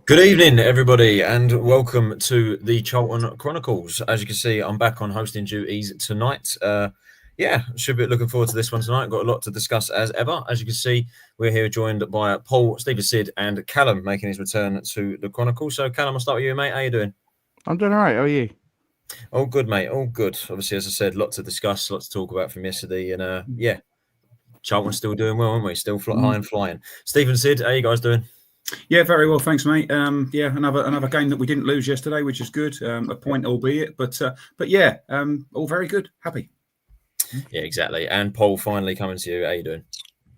Good evening, everybody, and welcome to the Charlton Chronicles. As you can see, I'm back on hosting duties tonight. Should be looking forward to this one tonight. Got a lot to discuss as ever. As you can see, we're here joined by Paul, Stephen Sid, and Callum making his return to the Chronicles. So, Callum, I'll start with you, mate. How you doing? I'm doing all right. How are you? All good, mate. All good. Obviously, as I said, lot to discuss, lot to talk about from yesterday, and Charlton's still doing well, aren't we? Still high and flying. Stephen Sid, how you guys doing? Yeah, very well, thanks, mate. Another game that we didn't lose yesterday, which is good. A point, albeit, but all very good. Happy. Yeah, exactly. And Paul, finally coming to you. How you doing?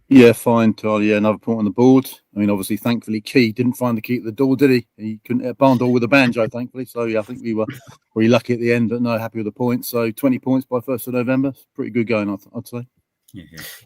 Yeah, fine, Charlie. Yeah, another point on the board. I mean, obviously, thankfully, Key didn't find the key at the door, did he? He couldn't hit a barn door with a banjo, thankfully. So, yeah, I think we were pretty lucky at the end, but no, happy with the points. So, 20 points by 1st of November. Pretty good going, I'd say.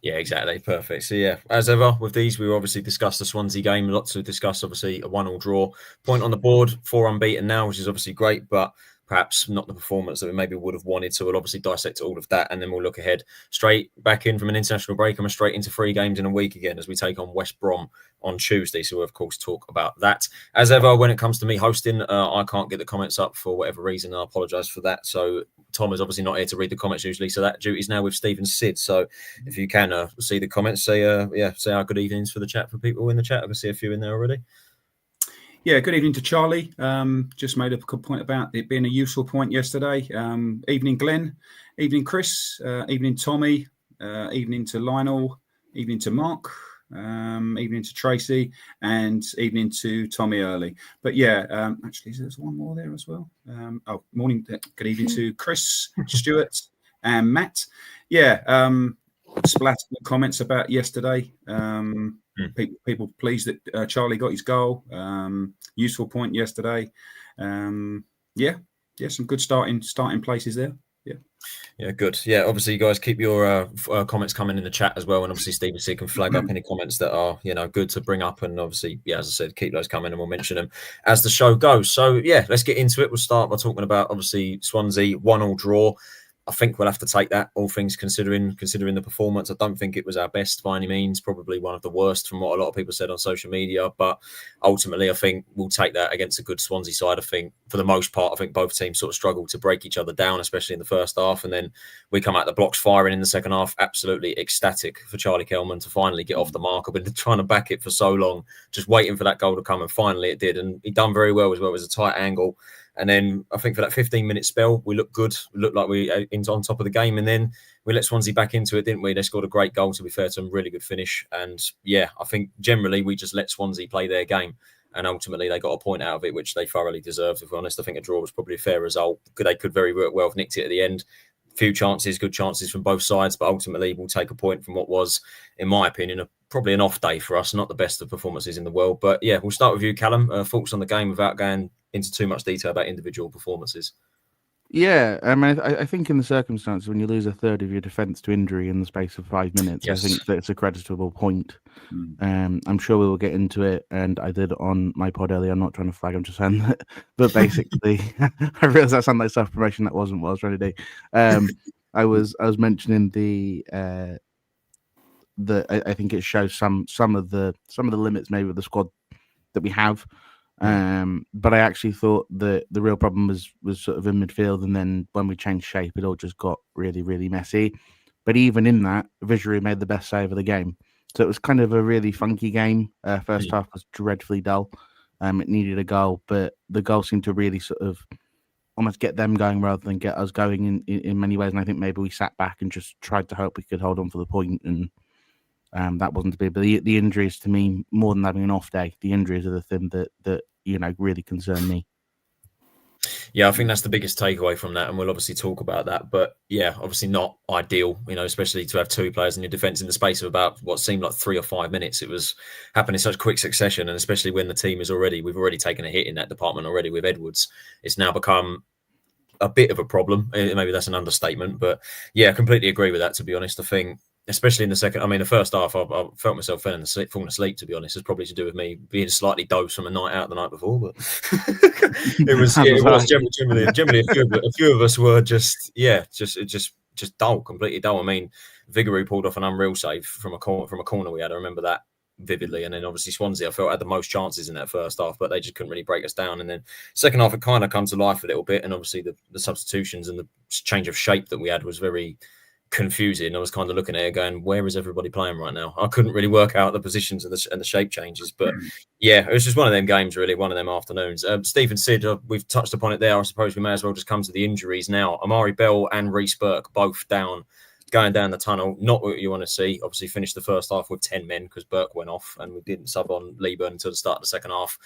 Yeah, exactly. Perfect. So, yeah, as ever with these, we obviously discussed the Swansea game. Lots to discuss, obviously, a 1-1 draw. Point on the board, 4 unbeaten now, which is obviously great, but perhaps not the performance that we maybe would have wanted. So we'll obviously dissect all of that, and then we'll look ahead straight back in from an international break and we're straight into 3 games in a week again as we take on West Brom on Tuesday. So we'll, of course, talk about that. As ever, when it comes to me hosting, I can't get the comments up for whatever reason. I apologise for that. So Tom is obviously not here to read the comments usually, so that duty is now with Stephen Sid. So if you can see the comments, say our good evenings for the chat for people in the chat. I can see a few in there already. Yeah, good evening to Charlie. Just made a good point about it being a useful point yesterday. Evening, Glenn. Evening, Chris. Evening, Tommy. Evening to Lionel. Evening to Mark. Evening to Tracy. And evening to Tommy Early. But yeah, actually, there's one more there as well. Morning. Good evening to Chris, Stuart, and Matt. Yeah, splattered comments about yesterday. People pleased that Charlie got his goal. Useful point yesterday. Some good starting places there. Yeah, good. Yeah, obviously, you guys keep your comments coming in the chat as well, and obviously, Stephen C can flag up any comments that are good to bring up, and obviously, yeah, as I said, keep those coming, and we'll mention them as the show goes. So, yeah, let's get into it. We'll start by talking about obviously Swansea 1-1 draw. I think we'll have to take that, all things considering the performance. I don't think it was our best by any means, probably one of the worst from what a lot of people said on social media. But ultimately, I think we'll take that against a good Swansea side. I think for the most part, I think both teams sort of struggled to break each other down, especially in the first half. And then we come out the blocks firing in the second half. Absolutely ecstatic for Charlie Kelman to finally get off the mark. I've been trying to back it for so long, just waiting for that goal to come. And finally it did. And he done very well as well. It was a tight angle. And then I think for that 15-minute spell, we looked good. We looked like we were on top of the game. And then we let Swansea back into it, didn't we? They scored a great goal, to be fair to them. Really good finish. And yeah, I think generally we just let Swansea play their game. And ultimately they got a point out of it, which they thoroughly deserved, if we're honest. I think a draw was probably a fair result. They could very well have nicked it at the end. Few chances, good chances from both sides. But ultimately we'll take a point from what was, in my opinion, probably an off day for us. Not the best of performances in the world. But yeah, we'll start with you, Callum. Thoughts on the game without going into too much detail about individual performances. Yeah, I mean, I think in the circumstances when you lose a third of your defence to injury in the space of 5 minutes, yes. I think that's a creditable point. I'm sure we will get into it, and I did on my pod earlier. I'm not trying to flag, I'm just saying that. But basically, I realised that sounded like self-promotion. That wasn't what I was trying to do. I was mentioning I think it shows some of the limits maybe with the squad that we have. But I actually thought that the real problem was sort of in midfield, and then when we changed shape, it all just got really, really messy. But even in that, Visuary made the best save of the game. So it was kind of a really funky game. First half was dreadfully dull. It needed a goal, but the goal seemed to really sort of almost get them going rather than get us going in many ways. And I think maybe we sat back and just tried to hope we could hold on for the point, and that wasn't to be. But the injuries, to me, more than having an off day, the injuries are the thing that really concern me. Yeah, I think that's the biggest takeaway from that, and we'll obviously talk about that. But yeah, obviously not ideal, especially to have 2 players in your defence in the space of about what seemed like 3 or 5 minutes. It was happening in such quick succession, and especially when the team we've already taken a hit in that department already with Edwards. It's now become a bit of a problem. Maybe that's an understatement, but yeah, I completely agree with that, to be honest. I think especially in the second, the first half, I felt myself falling asleep, to be honest. It's probably to do with me being slightly dosed from a night out the night before, but it was generally a few of us were just dull, completely dull. Vigouroux pulled off an unreal save from a corner we had. I remember that. vividly. And then obviously Swansea, I felt, had the most chances in that first half, but they just couldn't really break us down. And then second half, it kind of come to life a little bit. And obviously the substitutions and the change of shape that we had was very confusing. I was kind of looking at it going, where is everybody playing right now? I couldn't really work out the positions and the shape changes. But yeah, it was just one of them games, really, one of them afternoons. Stephen Sid, we've touched upon it there. I suppose we may as well just come to the injuries now. Amari Bell and Reece Burke both down, going down the tunnel. Not what you want to see. Obviously finished the first half with 10 men because Burke went off and we didn't sub on Leeburn until the start of the second half.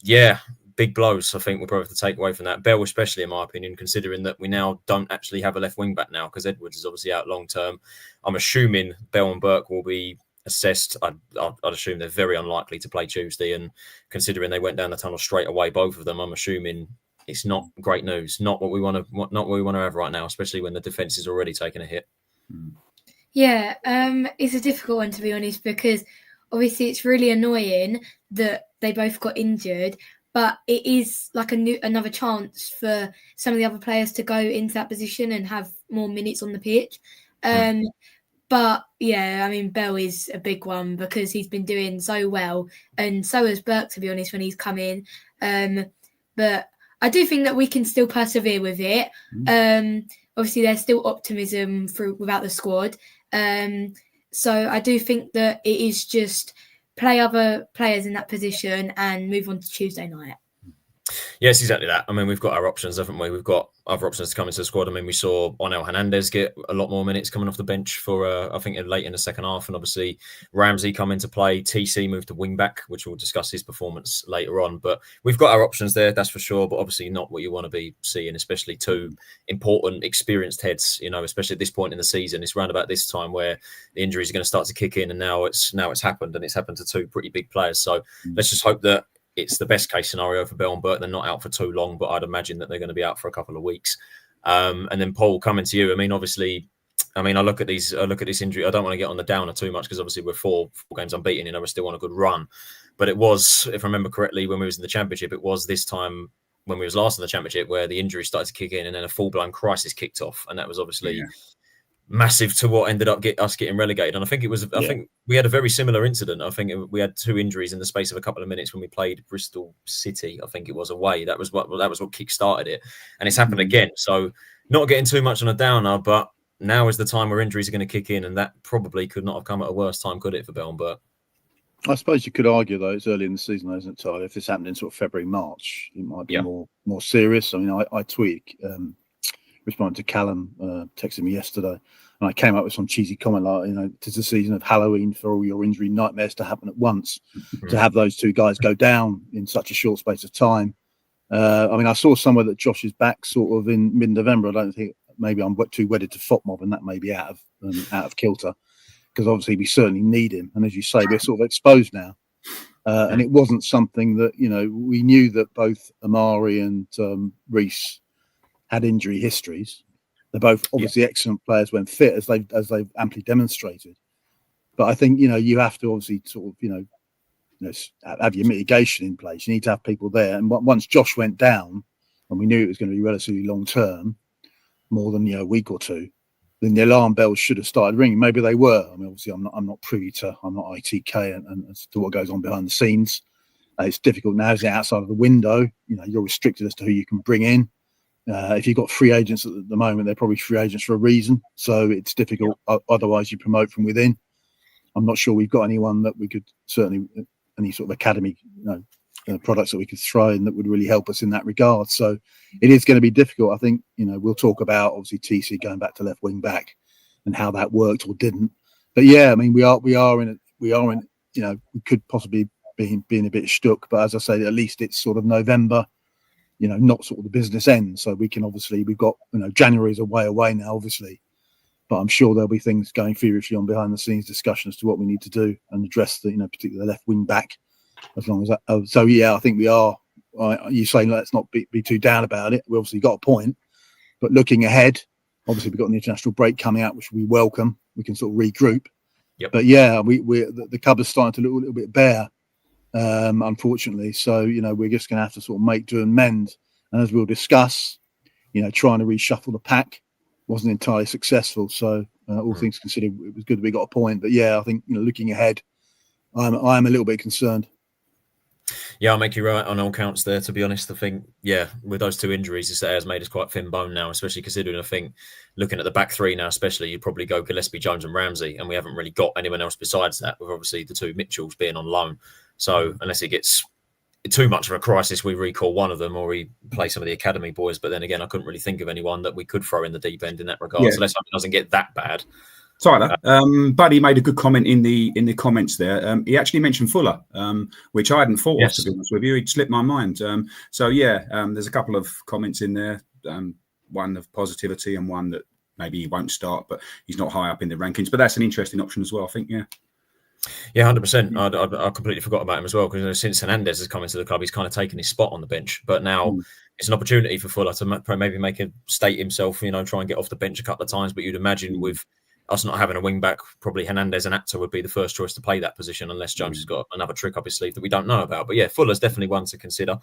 Yeah, big blows, I think we'll probably have to take away from that. Bell especially, in my opinion, considering that we now don't actually have a left wing back now because Edwards is obviously out long term. I'm assuming Bell and Burke will be assessed. I'd assume they're very unlikely to play Tuesday, and considering they went down the tunnel straight away, both of them, I'm assuming it's not great news. Not what we want to have right now, especially when the defence is already taking a hit. Yeah, it's a difficult one, to be honest, because obviously it's really annoying that they both got injured, but it is like another chance for some of the other players to go into that position and have more minutes on the pitch. But yeah, I mean, Bell is a big one because he's been doing so well, and so has Burke, to be honest, when he's come in. But I do think that we can still persevere with it. Obviously, there's still optimism without the squad. So I do think that it is just play other players in that position and move on to Tuesday night. Yes, exactly that. I mean, we've got our options, haven't we? We've got other options to come into the squad. I mean, we saw Onel Hernandez get a lot more minutes coming off the bench for, I think, late in the second half. And obviously, Ramsey come into play. TC moved to wing back, which we'll discuss his performance later on. But we've got our options there, that's for sure. But obviously not what you want to be seeing, especially two important, experienced heads, especially at this point in the season. It's round about this time where the injuries are going to start to kick in. And now it's happened. And it's happened to two pretty big players. So let's just hope that it's the best case scenario for Bell and Burke. They're not out for too long, but I'd imagine that they're going to be out for a couple of weeks. And then Paul, coming to you. I mean, obviously, I look at this injury. I don't want to get on the downer too much because obviously we're four games unbeaten. We're still on a good run. But it was, if I remember correctly, when we was in the Championship, it was this time when we was last in the Championship where the injury started to kick in and then a full-blown crisis kicked off. And that was obviously massive to what ended up us getting relegated. And I think I think we had a very similar incident. I think we had two injuries in the space of a couple of minutes when we played Bristol City. I think it was away. That was what kick-started it. And it's happened again. So not getting too much on a downer, but now is the time where injuries are going to kick in. And that probably could not have come at a worse time, could it, for Bell and Burke? I suppose you could argue, though, it's early in the season, isn't it, Tyler? If this happened in sort of February, March, it might be more serious. I mean, I tweeted, responded to Callum, texted me yesterday, and I came up with some cheesy comment like, "Tis the season of Halloween for all your injury nightmares to happen at once." To have those two guys go down in such a short space of time. I mean, I saw somewhere that Josh is back sort of in mid-November. I don't think, maybe I'm too wedded to FOTMOB, and that may be out of kilter, because obviously we certainly need him. And as you say, we're sort of exposed now. And it wasn't something that, we knew that both Amari and Reece had injury histories. They're both obviously excellent players when fit, as they've amply demonstrated. But I think, you have to obviously sort of, have your mitigation in place. You need to have people there. And once Josh went down, and we knew it was going to be relatively long term, more than a week or two, then the alarm bells should have started ringing. Maybe they were. I mean, obviously, I'm not privy to, I'm not ITK and as to what goes on behind the scenes. It's difficult now. Is it outside of the window? You're restricted as to who you can bring in. If you've got free agents at the moment, they're probably free agents for a reason. So it's difficult. Otherwise, you promote from within. I'm not sure we've got anyone that we could certainly, any sort of academy products that we could throw in that would really help us in that regard. So it is going to be difficult. I think, we'll talk about obviously TC going back to left wing back and how that worked or didn't. But yeah, I mean, we are in, we could possibly be being a bit stuck, but as I say, at least it's sort of November, not sort of the business end. So we can obviously, we've got, January is a way away now, obviously, but I'm sure there'll be things going furiously on behind the scenes discussion as to what we need to do and address the, particularly the left wing back, as long as that. So yeah, I think we are. You saying let's not be too down about it. We obviously got a point, but looking ahead, obviously we've got an international break coming out, which we welcome. We can sort of regroup. Yep. But yeah, the cupboard's starting to look a little bit bare, unfortunately. So we're just going to have to sort of make do and mend. And as we'll discuss, trying to reshuffle the pack wasn't entirely successful. So all things considered, it was good that we got a point. But yeah, I think looking ahead, I'm a little bit concerned. Yeah, I'll make you right on all counts there, to be honest. I think, with those two injuries, it has made us quite thin bone now, especially considering, I think, looking at the back three now, especially, you'd probably go Gillespie, Jones and Ramsey, and we haven't really got anyone else besides that, with obviously the two Mitchells being on loan. So unless it gets too much of a crisis, we recall one of them or we play some of the academy boys. But then again, I couldn't really think of anyone that we could throw in the deep end in that regard. Yeah. So let's hope it doesn't get that bad. Tyler, Buddy made a good comment in the comments there. He actually mentioned Fuller, which I hadn't thought of, to be honest with you. He'd slipped my mind. There's a couple of comments in there, one of positivity and one that maybe he won't start, but he's not high up in the rankings. But that's an interesting option as well, I think, Yeah, 100%. I completely forgot about him as well, because since Hernandez has come into the club, he's kind of taken his spot on the bench. But now it's an opportunity for Fuller to maybe make a state himself, try and get off the bench a couple of times. But you'd imagine with us not having a wing back, probably Hernandez and Actor would be the first choice to play that position, unless Jones has got another trick up his sleeve that we don't know about. But yeah, Fuller's definitely one to consider.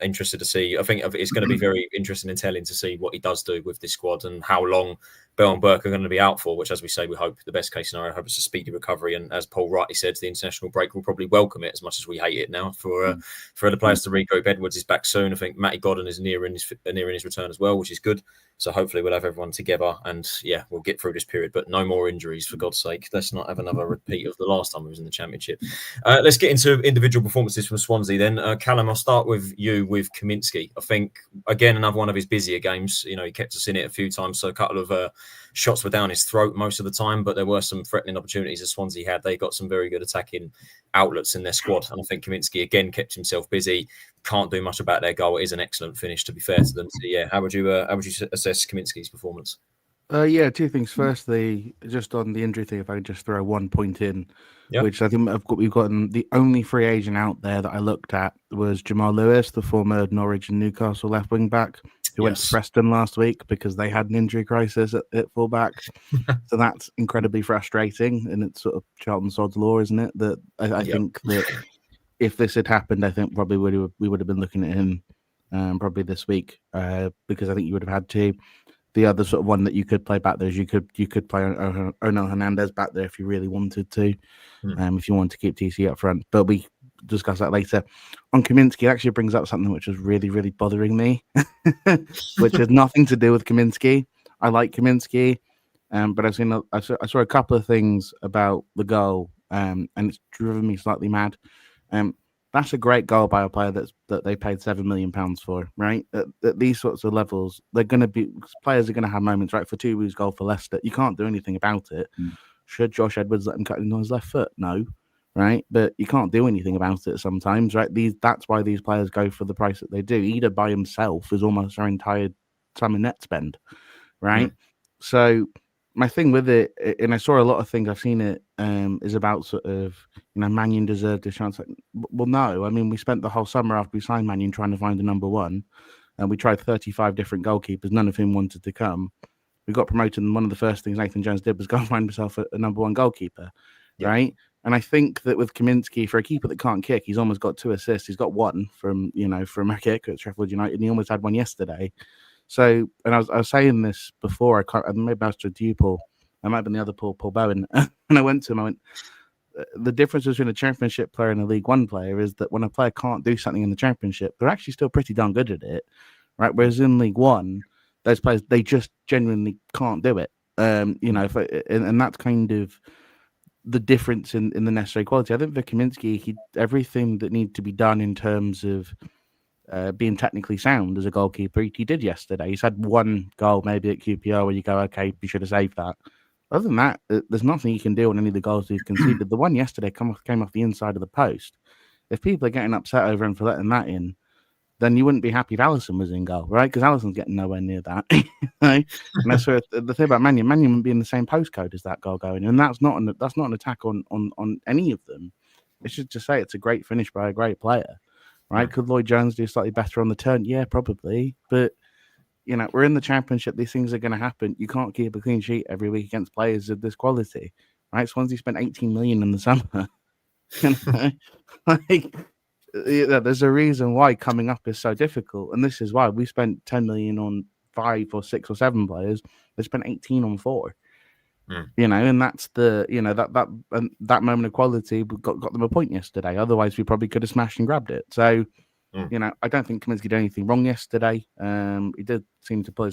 Interested to see. I think it's going to be very interesting and telling to see what he does do with this squad and how long Bell and Burke are going to be out for, which, as we say, we hope the best case scenario, I hope it's a speedy recovery. And as Paul rightly said, the international break will probably welcome it as much as we hate it now for the players to regroup. Edwards is back soon. I think Matty Godden is nearing his return as well, which is good. So hopefully we'll have everyone together and we'll get through this period, but no more injuries, for God's sake. Let's not have another repeat of the last time we was in the Championship. Let's get into individual performances from Swansea then. Callum, I'll start with you with Kaminski. I think, again, another one of his busier games. He kept us in it a few times, so a couple of shots were down his throat most of the time, but there were some threatening opportunities that Swansea had. They got some very good attacking outlets in their squad, and I think Kaminski, again, kept himself busy. Can't do much about their goal. It is an excellent finish, to be fair to them. So, how would you assess Kaminski's performance? Two things. Firstly, just on the injury thing, if I could just throw 1 point in, which I think we've gotten the only free agent out there that I looked at was Jamal Lewis, the former Norwich and Newcastle left wing back, who went to Preston last week because they had an injury crisis at fullback. So that's incredibly frustrating, and it's sort of Charlton Sod's law, isn't it? That I think that if this had happened, I think probably we would have been looking at him probably this week because I think you would have had to. The other sort of one that you could play back there is you could play Onel Hernandez back there if you really wanted to, if you want to keep TC up front. But we discuss that later. On Kaminski, it actually brings up something which is really, really bothering me, which has nothing to do with Kaminski. I like Kaminski, but I saw a couple of things about the goal, and it's driven me slightly mad. That's a great goal by a player that they paid £7 million for, right? At these sorts of levels, players are going to have moments, right? For Tubu's goal for Leicester, you can't do anything about it. Should Josh Edwards let him cut in on his left foot? No, right? But you can't do anything about it sometimes, right? That's why these players go for the price that they do. Ida by himself is almost our entire time in net spend, right? So my thing with it, and I saw a lot of things, I've seen it, is about sort of, Mannion deserved a chance. Well, no. I mean, we spent the whole summer after we signed Mannion trying to find a number one, and we tried 35 different goalkeepers, none of whom wanted to come. We got promoted, and one of the first things Nathan Jones did was go and find himself a number one goalkeeper, right? And I think that with Kaminski, for a keeper that can't kick, he's almost got 2 assists. He's got one from a kick at Sheffield United, and he almost had one yesterday. So, and I was saying this before, maybe I was to you, Paul. I might have been the other Paul Bowen. And I went to him, the difference between a Championship player and a League One player is that when a player can't do something in the Championship, they're actually still pretty darn good at it, right? Whereas in League One, those players, they just genuinely can't do it. And that's kind of the difference in the necessary quality. I think for Kaminski, everything that needs to be done in terms of being technically sound as a goalkeeper, he did yesterday. He's had one goal maybe at QPR where you go, okay, you should have saved that. Other than that, there's nothing you can do on any of the goals he's conceded. The one yesterday came off the inside of the post. If people are getting upset over him for letting that in, then you wouldn't be happy if Alisson was in goal, right? Because Alisson's getting nowhere near that. And that's the thing about Mannion wouldn't be in the same postcode as that goal going in. And that's not an attack on any of them. It's just to say it's a great finish by a great player. Right? Could Lloyd Jones do slightly better on the turn? Yeah, probably. But, we're in the Championship. These things are going to happen. You can't keep a clean sheet every week against players of this quality. Right? Swansea spent 18 million in the summer. There's a reason why coming up is so difficult. And this is why we spent 10 million on 5 or 6 or 7 players. They spent 18 on 4. And that's the that moment of quality got them a point yesterday. Otherwise, we probably could have smashed and grabbed it. So, I don't think Kaminsky did anything wrong yesterday. He did seem to pull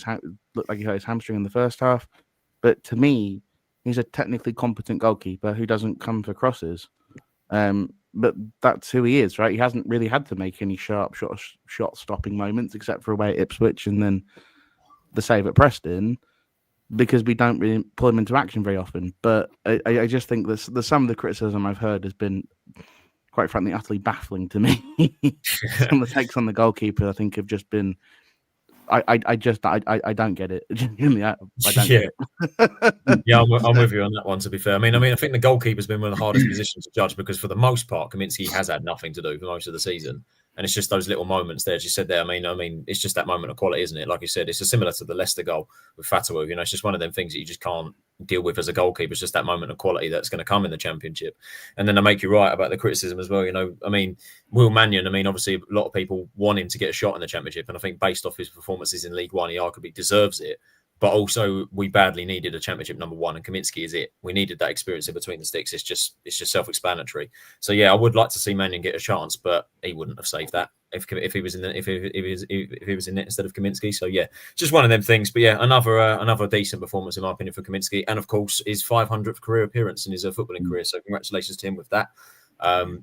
look like he hurt his hamstring in the first half, but to me, he's a technically competent goalkeeper who doesn't come for crosses. But that's who he is, right? He hasn't really had to make any sharp shot stopping moments except for away at Ipswich and then the save at Preston, because we don't really pull him into action very often. But I just think some of the criticism I've heard has been, quite frankly, utterly baffling to me. Some of the takes on the goalkeeper, I think, have just been. I don't get it. Genuinely, I don't get it. Yeah, I'm with you on that one, to be fair. I mean, I think the goalkeeper's been one of the hardest positions to judge, because for the most part, Kaminsky has had nothing to do for most of the season. And it's just those little moments there, as you said there. I mean, it's just that moment of quality, isn't it? Like you said, it's similar to the Leicester goal with Fatawu. It's just one of them things that you just can't deal with as a goalkeeper. It's just that moment of quality that's going to come in the Championship. And then I make you right about the criticism as well. I mean, Will Mannion, obviously a lot of people want him to get a shot in the Championship. And I think based off his performances in League One, he arguably deserves it. But also, we badly needed a Championship number one, and Kaminsky is it. We needed that experience in between the sticks. It's just self-explanatory. So yeah, I would like to see Mannion get a chance, but he wouldn't have saved that if he was in if he was in it instead of Kaminsky. So yeah, just one of them things. But yeah, another decent performance in my opinion for Kaminsky, and of course his 500th career appearance in his footballing career. So congratulations to him with that.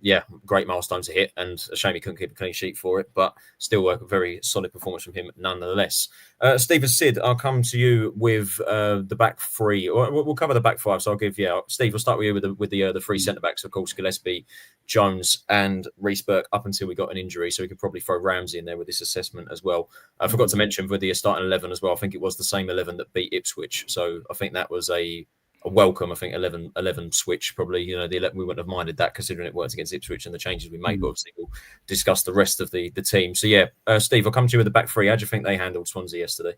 Yeah, great milestone to hit, and a shame he couldn't keep a clean sheet for it, but still a very solid performance from him nonetheless. Steve and Sid, I'll come to you with the back three, or we'll cover the back five. So I'll give Steve. We'll start with you with the three centre backs, of course, Gillespie, Jones, and Reece Burke, up until we got an injury. So we could probably throw Ramsey in there with this assessment as well. I forgot to mention with the starting 11 as well. I think it was the same 11 that beat Ipswich. So I think that was a welcome, I think, 11 switch, probably. We wouldn't have minded that, considering it worked against Ipswich and the changes we made. But obviously, we'll discuss the rest of the team. So, yeah, Steve, I'll come to you with the back three. How do you think they handled Swansea yesterday?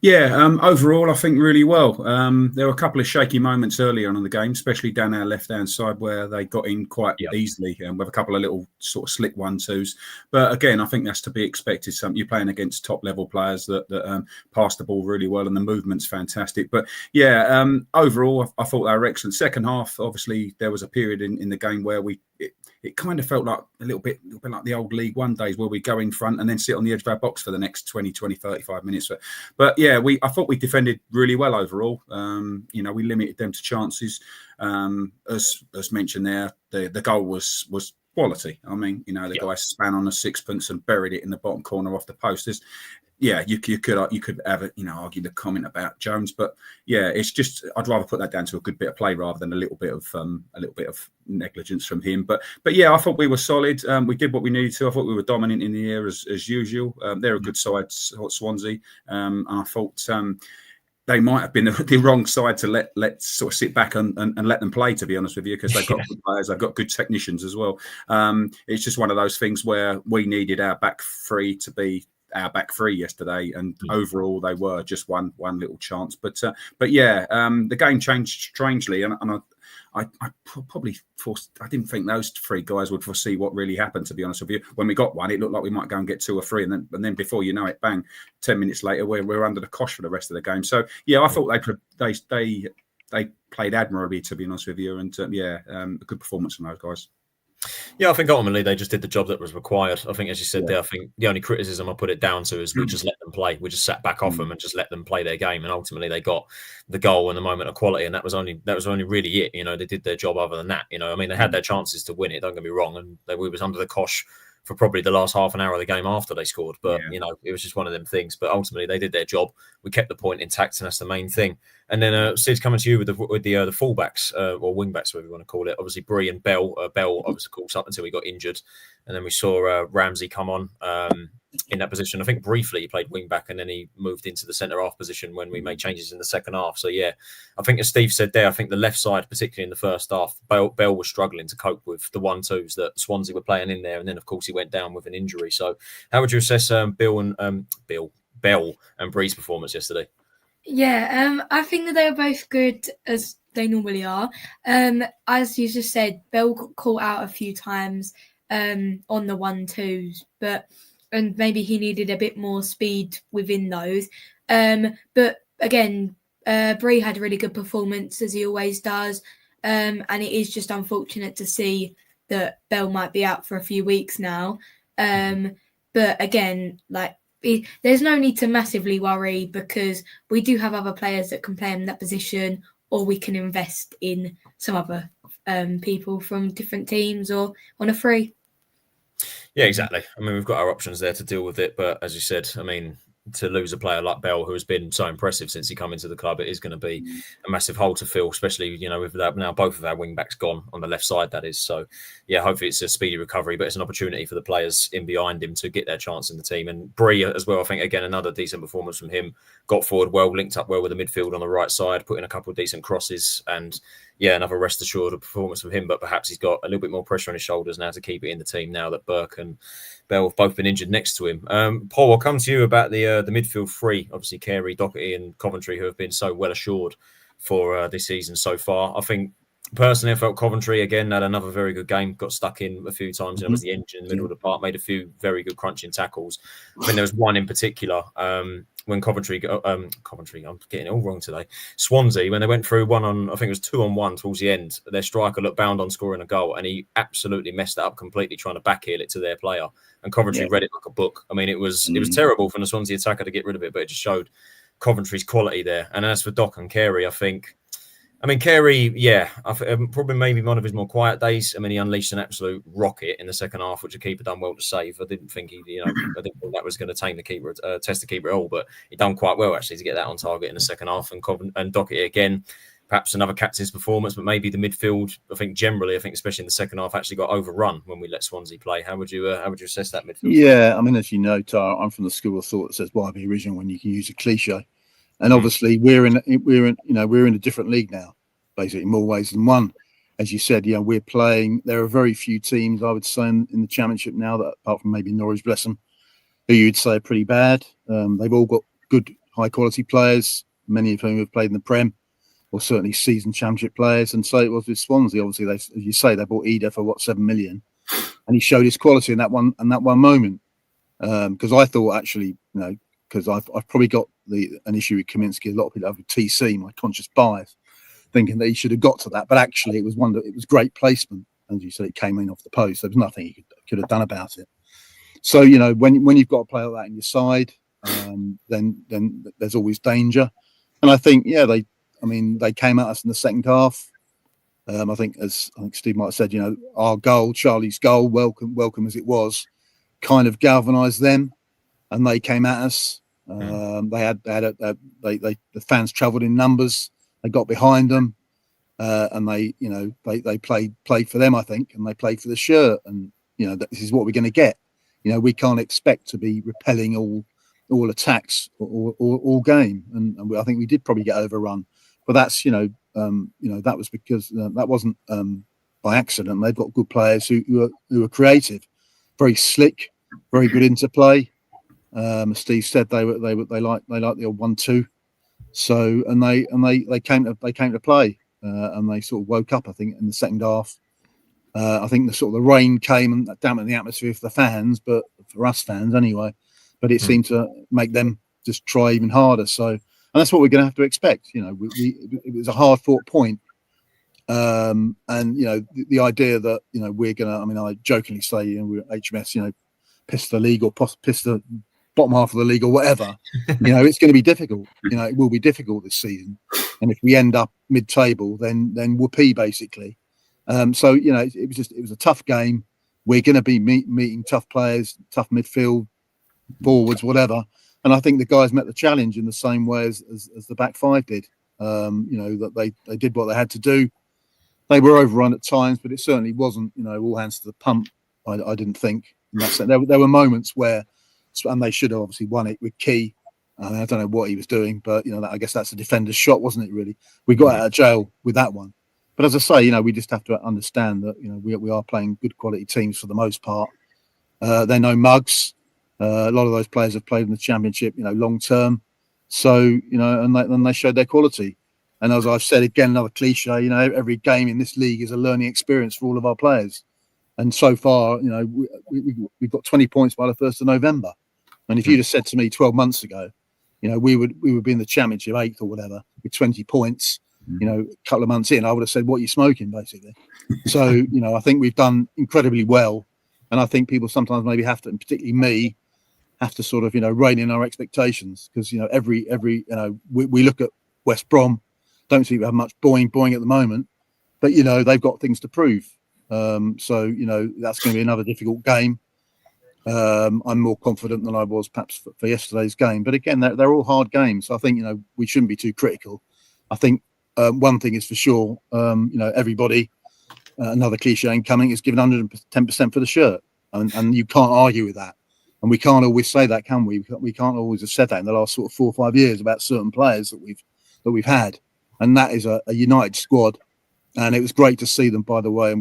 Yeah, overall, I think really well. There were a couple of shaky moments early on in the game, especially down our left-hand side where they got in quite easily with a couple of little sort of slick 1-2s. But again, I think that's to be expected. You're playing against top-level players that pass the ball really well, and the movement's fantastic. But yeah, overall, I thought they were excellent. Second half, obviously, there was a period in the game where it kind of felt like a little bit like the old League One days where we go in front and then sit on the edge of our box for the next 20, 35 minutes. But yeah, I thought we defended really well overall. We limited them to chances. As mentioned there, the goal was quality. I mean, the guy span on a sixpence and buried it in the bottom corner off the post. You could have argue the comment about Jones, but yeah, it's just I'd rather put that down to a good bit of play rather than a little bit of negligence from him. But yeah, I thought we were solid. We did what we needed to. I thought we were dominant in the air as usual. They're a good side, Swansea, and I thought they might have been the wrong side to let sort of sit back and let them play, to be honest with you, because they've got good players, they've got good technicians as well. It's just one of those things where we needed our back three to be our back three yesterday, and overall they were just one little chance. But yeah, the game changed strangely, and I probably I didn't think those three guys would foresee what really happened, to be honest with you. When we got one, it looked like we might go and get 2 or 3, and then before you know it, bang, 10 minutes later we're under the cosh for the rest of the game. So yeah, I thought they played admirably, to be honest with you, and a good performance from those guys. Yeah, I think ultimately they just did the job that was required. I think, as you said there, I think the only criticism I put it down to is we just let them play. We just sat back off them and just let them play their game. And ultimately they got the goal and the moment of quality. And that was only really it. They did their job other than that. They had their chances to win it, don't get me wrong. And we was under the cosh for probably the last half an hour of the game after they scored. But, it was just one of them things. But ultimately they did their job. We kept the point intact, and that's the main thing. And then Sid's coming to you with the fullbacks, or wingbacks, whatever you want to call it. Obviously, Bree and Bell. Bell, obviously, of course, up until he got injured. And then we saw Ramsey come on in that position. I think briefly he played wing-back, and then he moved into the centre-half position when we made changes in the second half. So, yeah, I think as Steve said there, I think the left side, particularly in the first half, Bell was struggling to cope with the 1-2s that Swansea were playing in there. And then, of course, he went down with an injury. So how would you assess Bell and Bree's performance yesterday? Yeah, I think that they were both good, as they normally are. As you just said, Bell got caught out a few times on the 1-2s, and maybe he needed a bit more speed within those. But again, Bree had a really good performance, as he always does. And it is just unfortunate to see that Bell might be out for a few weeks now. But again, there's no need to massively worry, because we do have other players that can play in that position, or we can invest in some other people from different teams or on a free. Yeah, exactly. I mean, we've got our options there to deal with it. But as you said, I mean, to lose a player like Bell, who has been so impressive since he come into the club, it is going to be a massive hole to fill, especially, with now both of our wing backs gone on the left side, that is. So, yeah, hopefully it's a speedy recovery, but it's an opportunity for the players in behind him to get their chance in the team. And Bree as well, I think, again, another decent performance from him. Got forward well, linked up well with the midfield on the right side, put in a couple of decent crosses, and yeah, another rest assured performance from him. But perhaps he's got a little bit more pressure on his shoulders now to keep it in the team, now that Burke and Bell have both been injured next to him. Paul, I'll come to you about the midfield three. Obviously, Carey, Doherty and Coventry, who have been so well assured for this season so far. I think personally, I felt Coventry again had another very good game. Got stuck in a few times. Was the engine in the middle of the park, made a few very good crunching tackles. I mean, there was one in particular when Coventry, I'm getting it all wrong today. Swansea, when they went through one on, I think it was 2-on-1 towards the end, their striker looked bound on scoring a goal, and he absolutely messed it up completely, trying to backheel it to their player. And Coventry read it like a book. I mean, it was terrible from the Swansea attacker to get rid of it, but it just showed Coventry's quality there. And as for Doc and Carey, I mean, Carey, probably maybe one of his more quiet days. I mean, he unleashed an absolute rocket in the second half, which the keeper done well to save. I didn't think I didn't think that was going to tame the keeper, test the keeper at all, but he done quite well actually to get that on target in the second half. And Doherty again, perhaps another captain's performance, but maybe the midfield, I think especially in the second half, actually got overrun when we let Swansea play. How would you assess that midfield? Yeah, I mean, as you know, Tara, I'm from the school of thought that says, "Why be original when you can use a cliche?" And obviously, we're in a different league now, basically in more ways than one. As you said, we're playing. There are very few teams, I would say, in the Championship now, that apart from maybe Norwich, bless them, who you'd say are pretty bad. They've all got good, high quality players, many of whom have played in the Prem, or certainly seasoned Championship players. And so it was with Swansea. Obviously, as you say, they bought Eder for 7 million, and he showed his quality in that one moment. Because I thought actually, because I've probably got an issue with Kaminsky. A lot of people have with TC, my conscious bias, thinking that he should have got to that. But actually, it was great placement. As you said, it came in off the post. There was nothing he could have done about it. So, when you've got a player like that in your side, then there's always danger. And I think, they came at us in the second half. I think Steve might have said, our goal, Charlie's goal, welcome as it was, kind of galvanised them, and they came at us. The fans travelled in numbers. They got behind them, and they played for them, I think, and they played for the shirt. And this is what we're going to get. We can't expect to be repelling all attacks all game, and I think we did probably get overrun. But that's that was because that wasn't by accident. They've got good players who are creative, very slick, very good interplay. As Steve said, they like the old 1-2. So and they came to play, and they sort of woke up. I think in the second half, I think the rain came and dampened the atmosphere for the fans, but for us fans anyway. But it seemed to make them just try even harder. So, and that's what we're going to have to expect. It was a hard fought point, and the idea that we're going to. I mean, I jokingly say we're HMS, piss the league or piss the bottom half of the league or whatever. It's going to be difficult. It will be difficult this season, and if we end up mid-table, then whoopee basically. So it was a tough game. We're going to be meeting tough players, tough midfield, forwards, whatever. And I think the guys met the challenge in the same way as the back five did. That they did what they had to do. They were overrun at times, but it certainly wasn't all hands to the pump. I didn't think. In that sense. There were moments where, and they should have obviously won it with Key. I don't know what he was doing, but I guess that's a defender's shot, wasn't it? Really, we got out of jail with that one. But as I say, we just have to understand that we are playing good quality teams for the most part. They're no mugs. A lot of those players have played in the Championship, long term. So and they showed their quality. And as I've said again, another cliche, every game in this league is a learning experience for all of our players. And so far, we've got 20 points by the 1st of November. And if you'd have said to me 12 months ago, we would be in the Championship 8th or whatever with 20 points. A couple of months in, I would have said, "What are you smoking?" basically. So I think we've done incredibly well, and I think people sometimes maybe have to, and particularly me, have to sort of rein in our expectations, because every we look at West Brom, don't seem to have much boing at the moment, but they've got things to prove. So that's going to be another difficult game. I'm more confident than I was perhaps for yesterday's game, but again, they're all hard games. So I think we shouldn't be too critical. I think one thing is for sure, everybody, another cliche incoming, is giving 110% for the shirt, and you can't argue with that. And we can't always say that, can we? We can't always have said that in the last sort of 4 or 5 years about certain players that we've had, and that is a united squad. And it was great to see them, by the way. And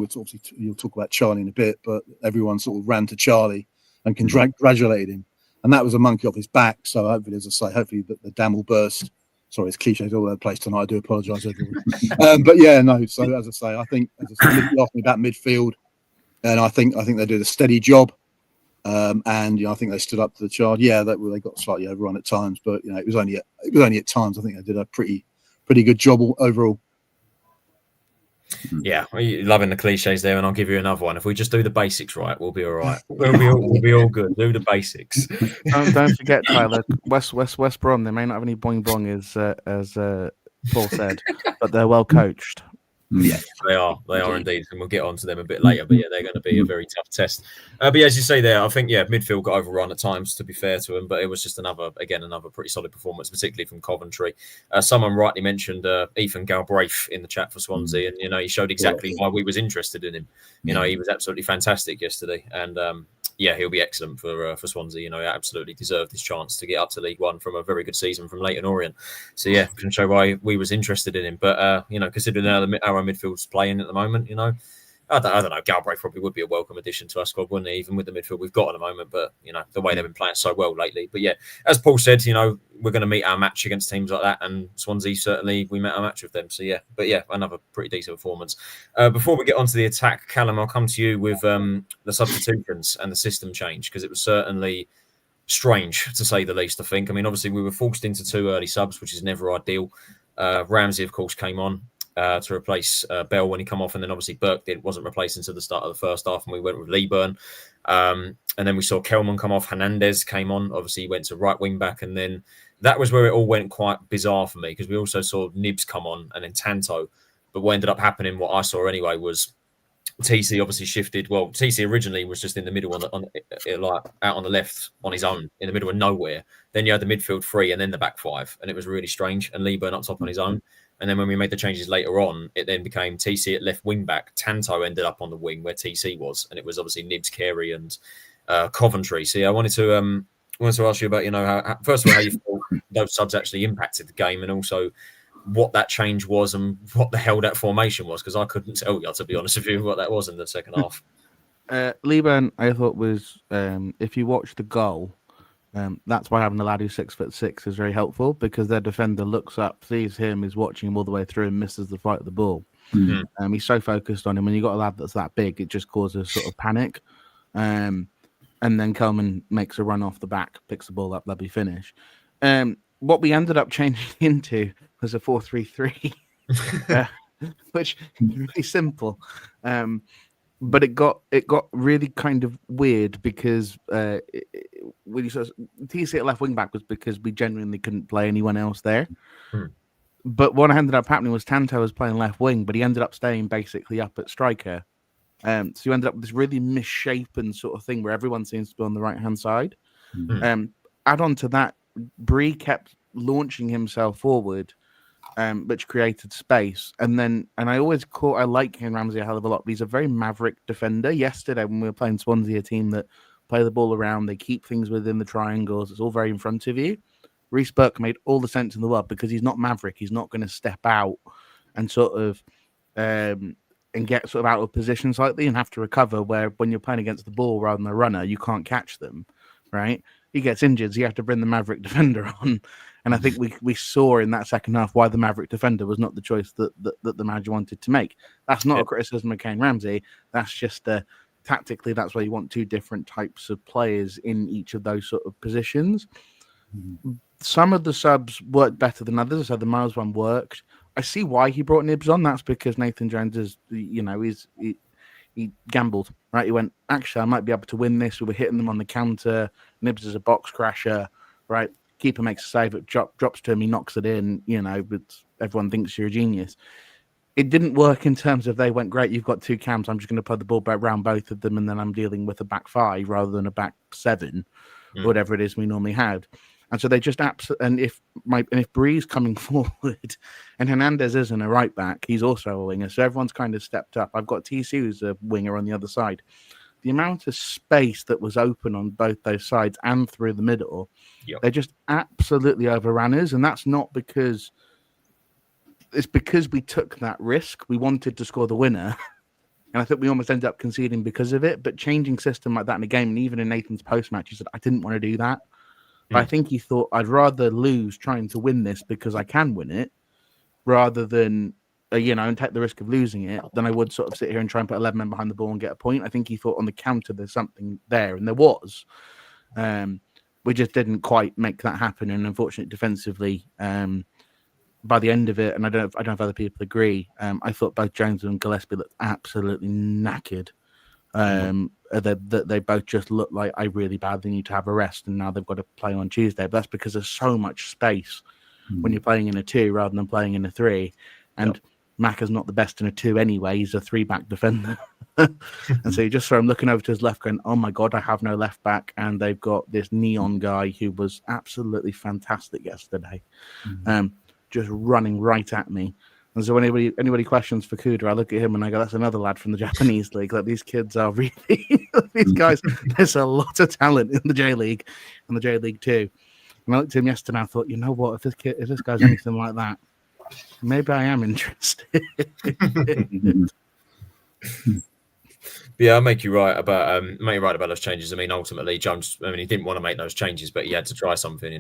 you'll talk about Charlie in a bit, but everyone sort of ran to Charlie and congratulated him, and that was a monkey off his back. So hopefully, as I say, hopefully the dam will burst. Sorry, it's cliches all over the place tonight. I do apologise, everyone. But yeah, no. So as I say, I think you asked me about midfield, and I think they did a steady job. And I think they stood up to the charge. Yeah, they got slightly overrun at times, but it was only at times. I think they did a pretty good job overall. Yeah, you're loving the cliches there, and I'll give you another one. If we just do the basics right, we'll be all right. We'll be all good. Do the basics. Don't forget, Tyler. West Brom. They may not have any boing boing, as Paul said, but they're well coached. Yeah, they are indeed, and we'll get on to them a bit later. But yeah, they're going to be a very tough test. But yeah, as you say there, I think midfield got overrun at times, to be fair to them, but it was just another pretty solid performance, particularly from Coventry. Someone rightly mentioned Ethan Galbraith in the chat for Swansea, and he showed exactly why we was interested in him. He was absolutely fantastic yesterday, and he'll be excellent for Swansea. He absolutely deserved his chance to get up to League One from a very good season from Leyton Orient. So yeah, can show why we was interested in him. But considering our midfield's playing at the moment, I don't know. Galbraith probably would be a welcome addition to our squad, wouldn't he? Even with the midfield we've got at the moment. But the way they've been playing so well lately. But yeah, as Paul said, we're going to meet our match against teams like that, and Swansea certainly we met our match with them. So yeah, but yeah, another pretty decent performance. Before we get on to the attack, Callum, I'll come to you with the substitutions and the system change, because it was certainly strange to say the least. I think. I mean, obviously we were forced into 2 early subs, which is never ideal. Ramsey, of course, came on to replace Bell when he come off, and then obviously Burke wasn't replaced until the start of the first half, and we went with Leeburn. And then we saw Kelman come off. Hernandez came on. Obviously, he went to right wing back, and then that was where it all went quite bizarre for me, because we also saw Nibs come on and then Tanto. But what ended up happening, what I saw anyway, was TC obviously shifted. Well, TC originally was just in the middle, like out on the left on his own, in the middle of nowhere. Then you had the midfield 3 and then the back 5, and it was really strange. And Leeburn up top on his own. And then when we made the changes later on, it then became TC at left wing back. Tanto ended up on the wing where TC was, and it was obviously Nibs, Carey, and Coventry. So yeah, I wanted to ask you about how first of all how you thought those subs actually impacted the game, and also what that change was and what the hell that formation was, because I couldn't tell you, to be honest with you, what that was in the second half. Leeburn, I thought was if you watch the goal. That's why having a lad who's 6'6" is very helpful, because their defender looks up, sees him, is watching him all the way through, and misses the fight of the ball. Mm-hmm. He's so focused on him. When you've got a lad that's that big, it just causes sort of panic. And then Kelman makes a run off the back, picks the ball up, lovely finish. What we ended up changing into was a 4-3-3, which is really simple. But it got really kind of weird, because when you saw TC at left wing back was because we genuinely couldn't play anyone else there. But what ended up happening was Tanto was playing left wing, but he ended up staying basically up at striker. So you ended up with this really misshapen sort of thing where everyone seems to be on the right hand side. Add on to that, Bree kept launching himself forward, which created space. And I like Kane Ramsey a hell of a lot, but he's a very maverick defender. Yesterday, when we were playing Swansea, a team that play the ball around, they keep things within the triangles, it's all very in front of you. Reece Burke made all the sense in the world, because he's not maverick. He's not going to step out and sort of and get sort of out of position slightly and have to recover, where when you're playing against the ball rather than the runner, you can't catch them, right? He gets injured, so you have to bring the maverick defender on. And I think we saw in that second half why the maverick defender was not the choice that the manager wanted to make. That's not a criticism of Kane Ramsey. That's just tactically, that's why you want 2 different types of players in each of those sort of positions. some of the subs worked better than others. So the Miles one worked. I see why he brought Nibs on. That's because Nathan Jones is, he gambled, right? He went, actually, I might be able to win this. We were hitting them on the counter. Nibs is a box crasher, right? Keeper makes a save, it drops to him, he knocks it in, but everyone thinks you're a genius. It didn't work in terms of they went, great, you've got two cams, I'm just going to put the ball back around both of them, and then I'm dealing with a back five rather than a back seven, whatever it is we normally had. And so they just and if Bree's coming forward and Hernandez isn't a right back, he's also a winger. So everyone's kind of stepped up. I've got TC who's a winger on the other side. The amount of space that was open on both those sides and through the middle, they just absolutely overran us. And that's not because it's because we took that risk. We wanted to score the winner. And I think we almost ended up conceding because of it. But changing system like that in a game, and even in Nathan's post-match, he said, I didn't want to do that. But I think he thought, I'd rather lose trying to win this because I can win it rather than, and take the risk of losing it than I would sort of sit here and try and put 11 men behind the ball and get a point. I think he thought on the counter there's something there, and there was. We just didn't quite make that happen. And unfortunately, defensively, by the end of it, and I don't know if other people agree, I thought both Jones and Gillespie looked absolutely knackered. They both just look like I really badly need to have a rest, and now they've got to play on Tuesday. But that's because there's so much space when you're playing in a 2 rather than playing in a 3. And Macca's not the best in a 2 anyway. He's a 3-back defender. And so you just saw him looking over to his left going, oh my God, I have no left back. And they've got this Neon guy who was absolutely fantastic yesterday, just running right at me. And so when anybody questions Fukuda, I look at him and I go, that's another lad from the Japanese league. Like, these kids are really, these guys, there's a lot of talent in the J League and the J League too. And I looked at him yesterday and I thought, you know what, if this guy's anything like that, maybe I am interested. Yeah, I'll make you right about those changes. I mean, ultimately, Jones, he didn't want to make those changes, but he had to try something.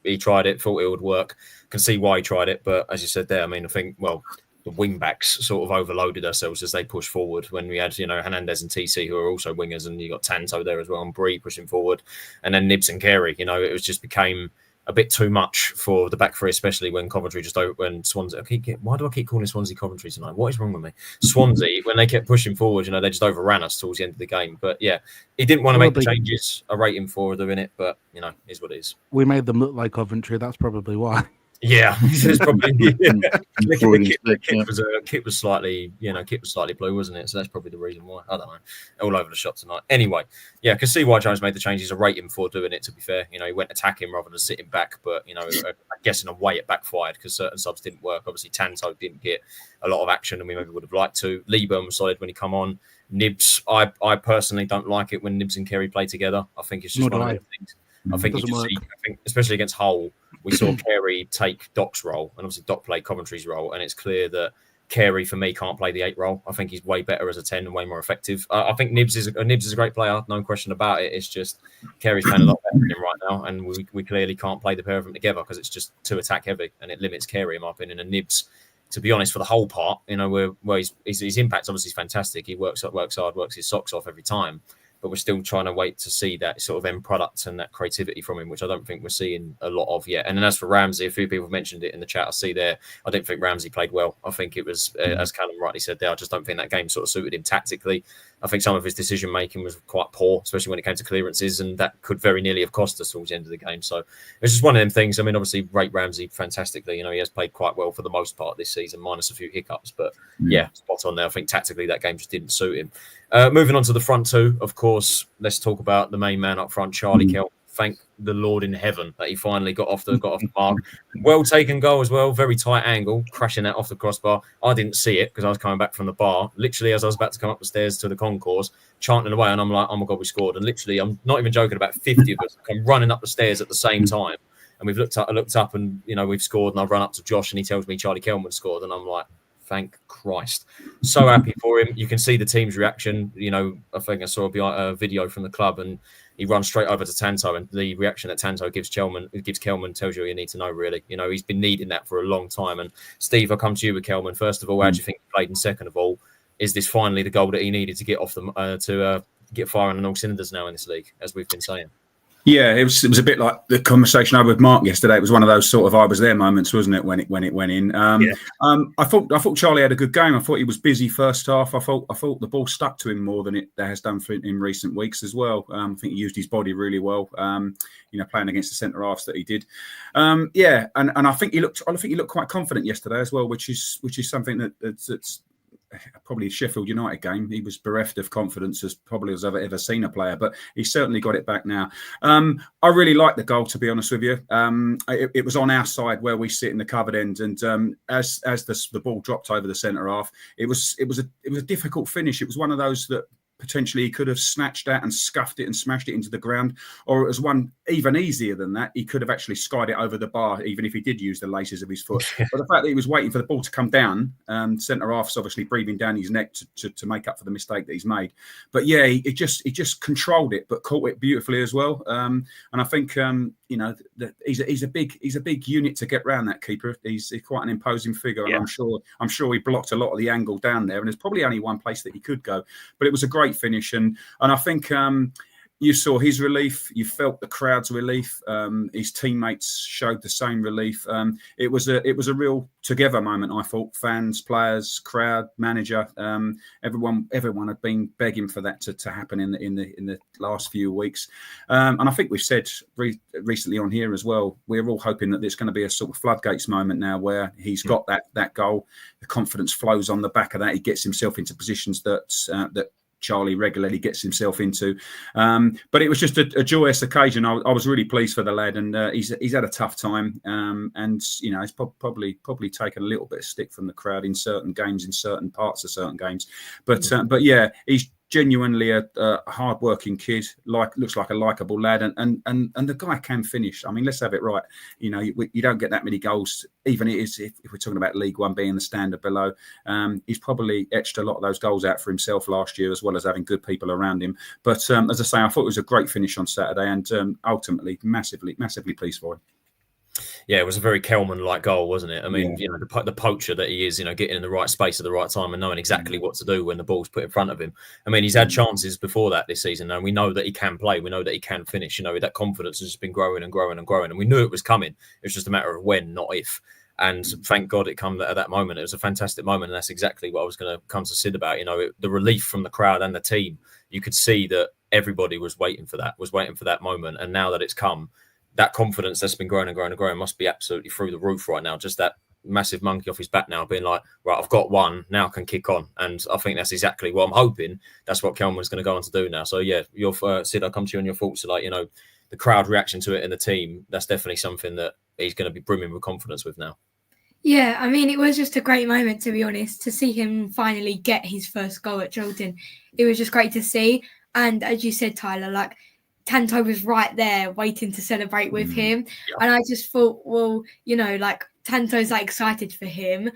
He tried it, thought it would work. Can see why he tried it, but as you said there, I think, the wing backs sort of overloaded ourselves as they pushed forward when we had, Hernandez and TC, who are also wingers, and you got Tanto there as well, and Bree pushing forward, and then Nibs and Carey. It was just became a bit too much for the back three, especially when Coventry when Swansea. Why do I keep calling Swansea Coventry tonight? What is wrong with me? Swansea, when they kept pushing forward, they just overran us towards the end of the game. But yeah, he didn't want to make the changes. I rate him for doing it, but is what it is. We made them look like Coventry. That's probably why. Yeah, it's probably the kit was slightly blue, wasn't it? So that's probably the reason why. I don't know. All over the shop tonight. Anyway, yeah, I can see why Jones made the changes. I rate him for doing it. To be fair, he went attacking rather than sitting back. But I guess in a way it backfired because certain subs didn't work. Obviously, Tanto didn't get a lot of action, and we maybe would have liked to. Lieberman was solid when he come on. Nibs, I personally don't like it when Nibs and Carey play together. I think it's just one of those things. I think especially against Hull, we saw Carey take Doc's role, and obviously Doc played Coventry's role, and it's clear that Carey, for me, can't play the 8 role. I think he's way better as a 10 and way more effective. I think Nibs is a great player, no question about it. It's just Carey's playing a lot better than him right now, and we clearly can't play the pair of them together because it's just too attack heavy, and it limits Carey, in my opinion. And Nibs, to be honest, for the whole part, his impact obviously is fantastic. He works hard, works his socks off every time. But we're still trying to wait to see that sort of end product and that creativity from him, which I don't think we're seeing a lot of yet. And then as for Ramsey, a few people mentioned it in the chat. I see there, I didn't think Ramsey played well. I think it was, as Callum rightly said there, I just don't think that game sort of suited him tactically. I think some of his decision-making was quite poor, especially when it came to clearances, and that could very nearly have cost us towards the end of the game. So it's just one of them things. Obviously, rate Ramsey fantastically. He has played quite well for the most part this season, minus a few hiccups. But yeah, spot on there. I think tactically that game just didn't suit him. Moving on to the front two, of course, let's talk about the main man up front, Charlie Kelman. Thank the Lord in heaven that he finally got off the mark. Well taken goal as well, very tight angle, crashing that off the crossbar. I didn't see it because I was coming back from the bar. Literally, as I was about to come up the stairs to the concourse, chanting away, and I'm like, oh my God, we scored. And literally, I'm not even joking, about 50 of us come running up the stairs at the same time. And I looked up and, we've scored, and I've run up to Josh and he tells me Charlie Kelman scored. And I'm like, thank Christ. So happy for him. You can see the team's reaction. I think I saw a video from the club, and he runs straight over to Tanto, and the reaction that Tanto gives Kelman tells you all you need to know, really. He's been needing that for a long time. And Steve, I'll come to you with Kelman. First of all, how do you think he played? And second of all, is this finally the goal that he needed to get off to get firing on all cylinders now in this league, as we've been saying? Yeah, it was a bit like the conversation I had with Mark yesterday. It was one of those sort of I was there moments, wasn't it, when it went in? I thought Charlie had a good game. I thought he was busy first half. I thought the ball stuck to him more than it has done in recent weeks as well. I think he used his body really well. Playing against the centre halves that he did. And I think he looked quite confident yesterday as well, which is something that's probably Sheffield United game. He was bereft of confidence as probably as I've ever seen a player, but he's certainly got it back now. I really like the goal, to be honest with you. It was on our side where we sit in the covered end, and as the ball dropped over the centre half, it was a difficult finish. It was one of those that potentially he could have snatched at and scuffed it and smashed it into the ground, or it was one even easier than that. He could have actually skied it over the bar, even if he did use the laces of his foot. But the fact that he was waiting for the ball to come down, centre half's obviously breathing down his neck to make up for the mistake that he's made. But yeah, he just controlled it, but caught it beautifully as well. And I think he's a big unit to get round, that keeper. He's quite an imposing figure, and I'm sure he blocked a lot of the angle down there. And there's probably only one place that he could go, but it was a great finish, and I think you saw his relief. You felt the crowd's relief. His teammates showed the same relief. It was a real together moment. I thought fans, players, crowd, manager, everyone had been begging for that to happen in the last few weeks. And I think we've said recently on here as well, we're all hoping that there's going to be a sort of floodgates moment now where he's got that goal. The confidence flows on the back of that. He gets himself into positions that Charlie regularly gets himself into, but it was just a joyous occasion. I was really pleased for the lad, and he's had a tough time, and he's probably taken a little bit of stick from the crowd in certain games, in certain parts of certain games, but yeah, he's genuinely a hard-working kid. Looks like a likable lad, and the guy can finish. I mean, let's have it right. You don't get that many goals, even if we're talking about League One being the standard below. He's probably etched a lot of those goals out for himself last year, as well as having good people around him. But as I say, I thought it was a great finish on Saturday, and ultimately massively pleased for him. Yeah, it was a very Kelman-like goal, wasn't it? I mean, the poacher that he is, getting in the right space at the right time and knowing exactly what to do when the ball's put in front of him. I mean, he's had chances before that this season, and we know that he can play. We know that he can finish. That confidence has just been growing and growing and growing, and we knew it was coming. It was just a matter of when, not if. And thank God it came at that moment. It was a fantastic moment, and that's exactly what I was going to come to Sid about. The relief from the crowd and the team. You could see that everybody was waiting for that moment, and now that it's come, that confidence that's been growing and growing and growing must be absolutely through the roof right now. Just that massive monkey off his back now, being like, right, I've got one, now I can kick on. And I think that's exactly what I'm hoping. That's what Kelman's going to go on to do now. So yeah, Sid, I'll come to you on your thoughts. The crowd reaction to it in the team, that's definitely something that he's going to be brimming with confidence with now. Yeah, I mean, it was just a great moment, to be honest, to see him finally get his first goal at Charlton. It was just great to see. And as you said, Tyler, Tanto was right there waiting to celebrate with him. Yeah. And I just thought, well, Tanto's excited for him,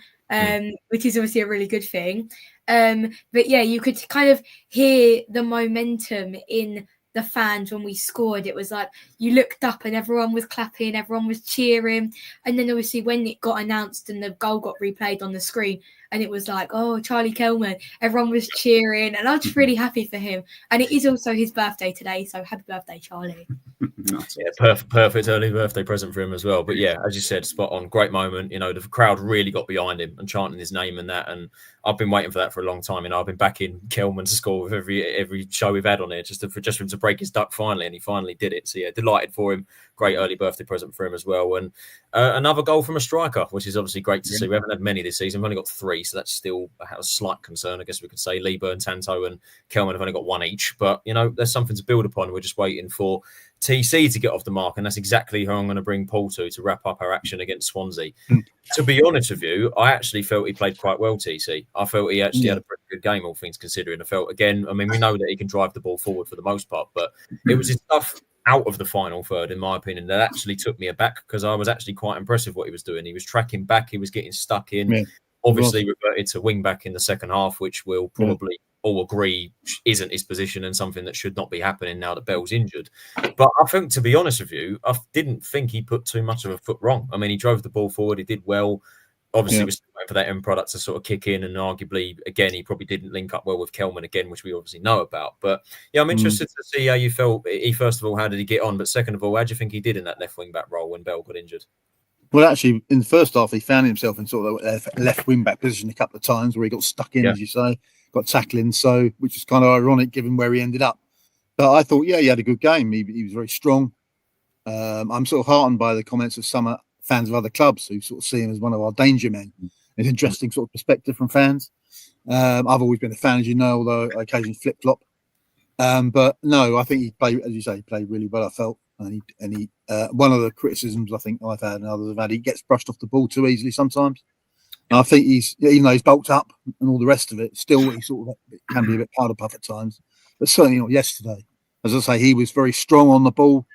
which is obviously a really good thing. But yeah, you could kind of hear the momentum in the fans when we scored. It was like you looked up and everyone was clapping, everyone was cheering. And then obviously when it got announced and the goal got replayed on the screen, and it was like, oh, Charlie Kelman, everyone was cheering, and I was just really happy for him. And it is also his birthday today, so happy birthday, Charlie. Yeah, perfect early birthday present for him as well. But yeah, as you said, spot on, great moment. The crowd really got behind him and chanting his name and that. And I've been waiting for that for a long time. I've been backing Kelman to score with every show we've had on here, just for him to break his duck finally, and he finally did it. So yeah, delighted for him. Great early birthday present for him as well. And another goal from a striker, which is obviously great to see. We haven't had many this season. We've only got 3, so that's still a slight concern, I guess we could say. Lieber, Tanto and Kelman have only got 1 each. But, there's something to build upon. We're just waiting for TC to get off the mark, and that's exactly who I'm going to bring Paul to wrap up our action against Swansea. To be honest with you, I actually felt he played quite well, TC. I felt he actually had a pretty good game, all things considering. I felt, again, we know that he can drive the ball forward for the most part, but it was his stuff out of the final third, in my opinion, that actually took me aback, because I was actually quite impressed with what he was doing. He was tracking back, he was getting stuck in. Yeah. Obviously reverted to wing back in the second half, which we'll probably all agree isn't his position and something that should not be happening now that Bell's injured. But I think, to be honest with you, I didn't think he put too much of a foot wrong. He drove the ball forward, he did well. Obviously, we're still waiting for that end product to sort of kick in, and arguably, again, he probably didn't link up well with Kelman again, which we obviously know about. But yeah, I'm interested to see how you felt. First of all, how did he get on? But second of all, how do you think he did in that left wing back role when Bell got injured? Well, actually, in the first half, he found himself in sort of left wing back position a couple of times where he got stuck in, as you say, got tackling. So, which is kind of ironic given where he ended up. But I thought, he had a good game. He was very strong. I'm sort of heartened by the comments of some fans of other clubs who sort of see him as one of our danger men. It's interesting sort of perspective from fans. I've always been a fan, as you know, although I occasionally flip flop. But no, I think he played, as you say, he played really well. I felt, and he one of the criticisms I think I've had and others have had, he gets brushed off the ball too easily sometimes. And I think even though he's bulked up and all the rest of it, still he sort of can be a bit powder puff at times. But certainly not yesterday. As I say, he was very strong on the ball.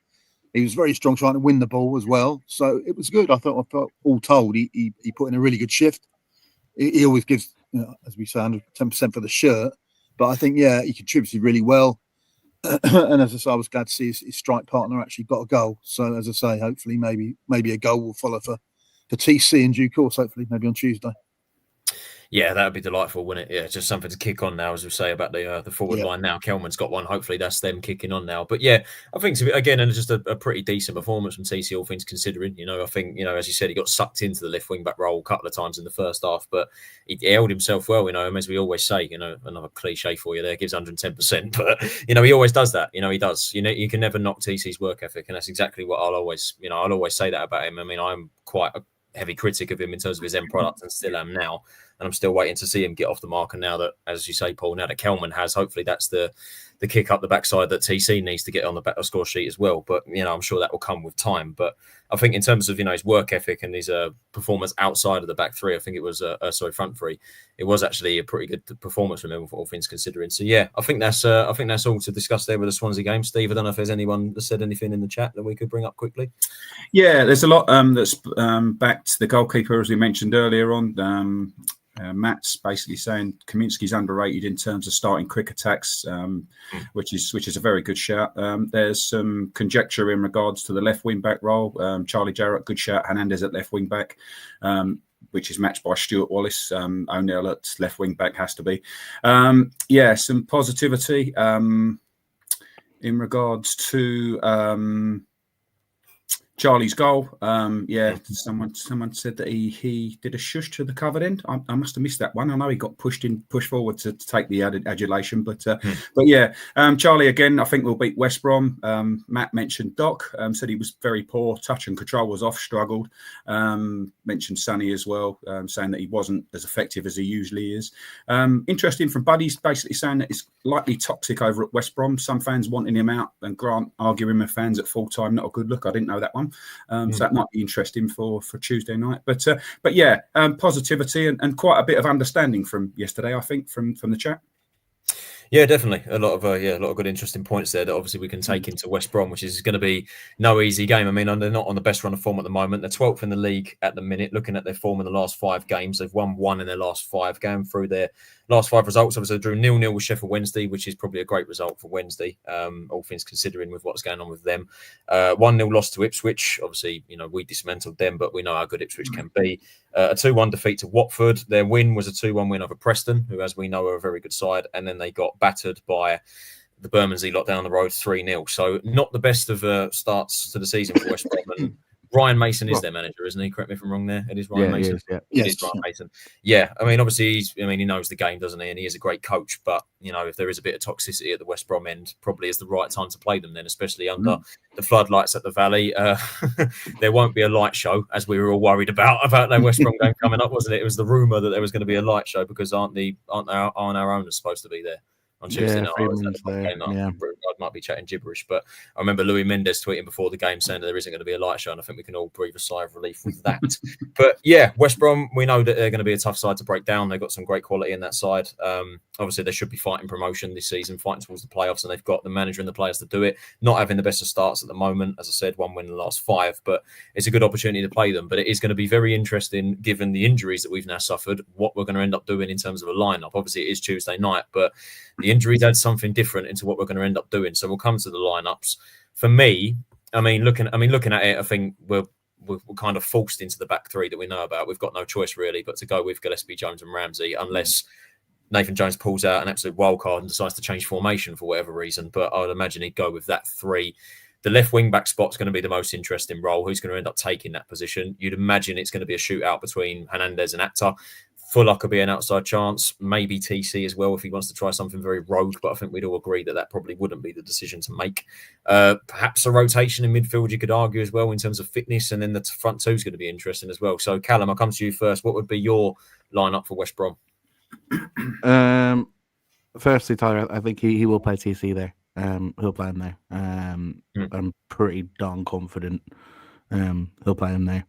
He was very strong trying to win the ball as well. So it was good. I felt all told, he put in a really good shift. He always gives, as we say, 110% for the shirt. But I think, he contributed really well. And as I say, I was glad to see his strike partner actually got a goal. So as I say, hopefully maybe a goal will follow for TC in due course, hopefully maybe on Tuesday. Yeah, that would be delightful, wouldn't it? Yeah, just something to kick on now, as we say about the forward line now. Kelman's got one. Hopefully that's them kicking on now. But yeah, I think, again, and just a pretty decent performance from TC, all things considering. I think, as you said, he got sucked into the left wing-back role a couple of times in the first half, but he held himself well, as we always say, another cliche for you there, gives 110%. But, he always does that. He does. You can never knock TC's work ethic, and that's exactly what I'll always say that about him. I mean, I'm quite a heavy critic of him in terms of his end product and still am now. And I'm still waiting to see him get off the mark. And now that, as you say, Paul, now that Kelman has, hopefully that's the kick up the backside that TC needs to get on the score sheet as well. But, I'm sure that will come with time. But I think in terms of, his work ethic and his performance outside of the back three, I think it was, front three. It was actually a pretty good performance from him, all things considering. So, yeah, I think that's all to discuss there with the Swansea game. Steve, I don't know if there's anyone that said anything in the chat that we could bring up quickly. Yeah, there's a lot that's backed the goalkeeper, as we mentioned earlier on. Matt's basically saying Kaminsky's underrated in terms of starting quick attacks, which is a very good shout. There's some conjecture in regards to the left wing back role. Charlie Jarrett, good shout. Hernandez at left wing back, which is matched by Stuart Wallace. O'Neill at left wing back has to be. Some positivity in regards to Charlie's goal. Someone said that he did a shush to the covered end. I must have missed that one. I know he got pushed forward to take the adulation, but Charlie again. I think we'll beat West Brom. Matt mentioned Doc. Said he was very poor. Touch and control was off. Struggled. Mentioned Sonny as well, saying that he wasn't as effective as he usually is. Interesting from Buddy's basically saying that it's likely toxic over at West Brom. Some fans wanting him out, and Grant arguing with fans at full time. Not a good look. I didn't know that one. So that might be interesting for Tuesday night. But positivity and quite a bit of understanding from yesterday, I think, from the chat. Yeah, definitely. A lot of good, interesting points there that obviously we can take into West Brom, which is going to be no easy game. I mean, they're not on the best run of form at the moment. They're 12th in the league at the minute. Looking at their form in the last 5 games, they've won 1 in their last 5. Going through their last 5 results, obviously they drew 0-0 with Sheffield Wednesday, which is probably a great result for Wednesday, all things considering with what's going on with them. 1-0 loss to Ipswich. Obviously, we dismantled them, but we know how good Ipswich can be. A 2-1 defeat to Watford. Their win was a 2-1 win over Preston, who, as we know, are a very good side. And then they got battered by the Bermondsey lot down the road 3-0. So not the best of starts to the season for West Brom. And Ryan Mason is their manager, isn't he? Correct me if I'm wrong there. It is Ryan Mason. It is Ryan Mason. Yeah, I mean, obviously, he knows the game, doesn't he? And he is a great coach. But, if there is a bit of toxicity at the West Brom end, probably is the right time to play them then, especially under the floodlights at the Valley. There won't be a light show, as we were all worried about that West Brom game coming up, wasn't it? It was the rumour that there was going to be a light show because aren't our owners supposed to be there on Tuesday night? I might be chatting gibberish, but I remember Louis Mendes tweeting before the game saying that there isn't going to be a light show, and I think we can all breathe a sigh of relief with that. But yeah, West Brom, we know that they're going to be a tough side to break down. They've got some great quality in that side. Obviously, they should be fighting promotion this season, fighting towards the playoffs, and they've got the manager and the players to do it. Not having the best of starts at the moment, as I said, 1 win in the last 5, but it's a good opportunity to play them. But it is going to be very interesting, given the injuries that we've now suffered, what we're going to end up doing in terms of a lineup. Obviously, it is Tuesday night, but the injuries add something different into what we're going to end up doing. So we'll come to the lineups. For me, looking at it, I think we're kind of forced into the back three that we know about. We've got no choice really but to go with Gillespie, Jones and Ramsey, unless Nathan Jones pulls out an absolute wild card and decides to change formation for whatever reason. But I would imagine he'd go with that three. The left wing back spot's going to be the most interesting role. Who's going to end up taking that position? You'd imagine it's going to be a shootout between Hernandez and Atta. Fuller could be an outside chance, maybe TC as well if he wants to try something very rogue, but I think we'd all agree that probably wouldn't be the decision to make. Perhaps a rotation in midfield you could argue as well in terms of fitness, and then the front two is going to be interesting as well. So Callum, I'll come to you first. What would be your lineup for West Brom? Firstly, Tyler, I think he will play TC there. He'll play him there. I'm pretty darn confident he'll play him there.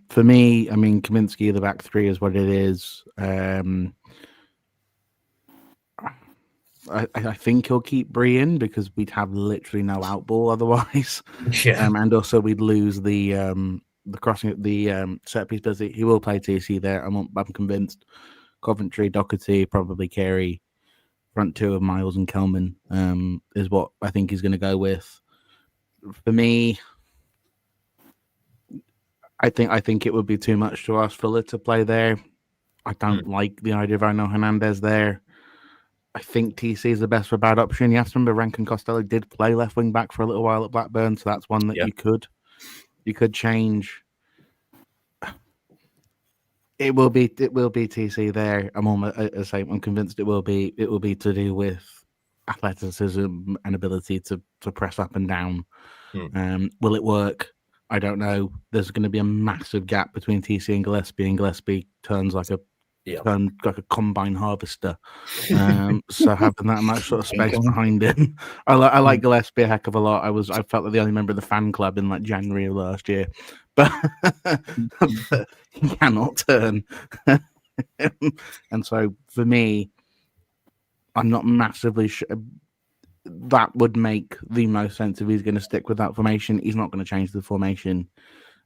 For me, I mean, Kaminsky, the back three is what it is. I think he'll keep Bree in because we'd have literally no outball otherwise. Yeah. And also we'd lose the crossing, the set piece busy. He will play TC there. I'm convinced. Coventry, Doherty, probably Carey. Front two of Miles and Kelman is what I think he's going to go with. For me, I think it would be too much to ask Fuller to play there. I don't like the idea of Hernandez there. I think TC is the best for bad option. You have to remember Rankin Costello did play left wing back for a little while at Blackburn, so that's one that you could change. It will be TC there. I'm convinced it will be to do with athleticism and ability to press up and down. Will it work? I don't know. There's going to be a massive gap between TC and Gillespie turns like a combine harvester. So having that much sort of space behind him, I like Gillespie a heck of a lot. I felt like the only member of the fan club in like January of last year, but he cannot turn. And so for me, I'm not massively sure. That would make the most sense if he's going to stick with that formation. He's not going to change the formation.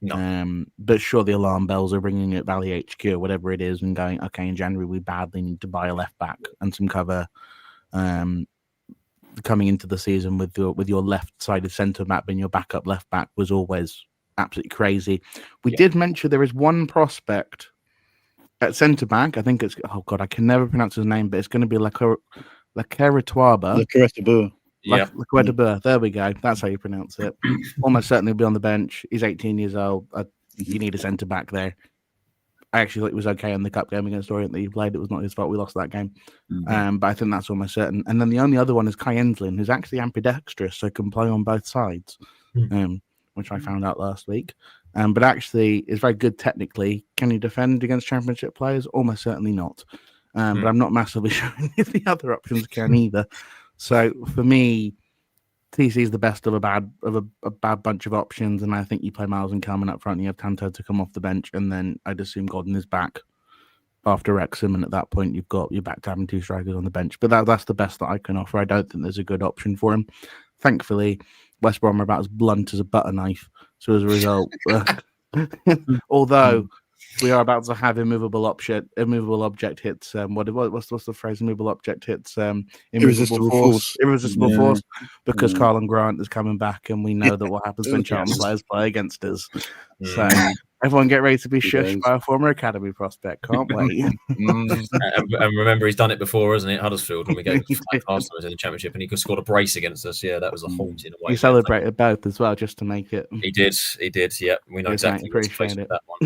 No. But sure, the alarm bells are ringing at Valley HQ or whatever it is and going, okay, in January, we badly need to buy a left back and some cover coming into the season with your left-sided centre-back being your backup left back was always absolutely crazy. We did mention there is one prospect at centre-back. I think it's, I can never pronounce his name, but it's going to be Lekeretwaba. There we go. That's how you pronounce it. Almost certainly be on the bench. He's 18 years old. You need a centre back there. I actually thought he was okay in the cup game against Orient that he played. It was not his fault. We lost that game. But I think that's almost certain. And then the only other one is Kai Enslin, who's actually ambidextrous, so can play on both sides, which I found out last week. But actually is very good technically. Can he defend against Championship players? Almost certainly not. But I'm not massively sure if the other options can either. So for me, TC is the best of a bad bunch of options, and I think you play Miles and Kelman up front. And you have Tanto to come off the bench, and then I'd assume Gordon is back after Wrexham, and at that point you're back to having two strikers on the bench. But that's the best that I can offer. I don't think there's a good option for him. Thankfully, West Brom are about as blunt as a butter knife. So as a result, although we are about to have immovable object hits. What's the phrase? Immovable object hits. Irresistible force. Because Carlin Grant is coming back, and we know that what happens when Charlton players play against us. So everyone get ready to be shushed by a former academy prospect. Can't wait. And remember, he's done it before, hasn't he? At Huddersfield when we gave 5 Arsenal in the Championship, and he scored a brace against us. Yeah, that was a haunting away. He celebrated both as well, just to make it. He did. Yeah, we know exactly what's placed with that one.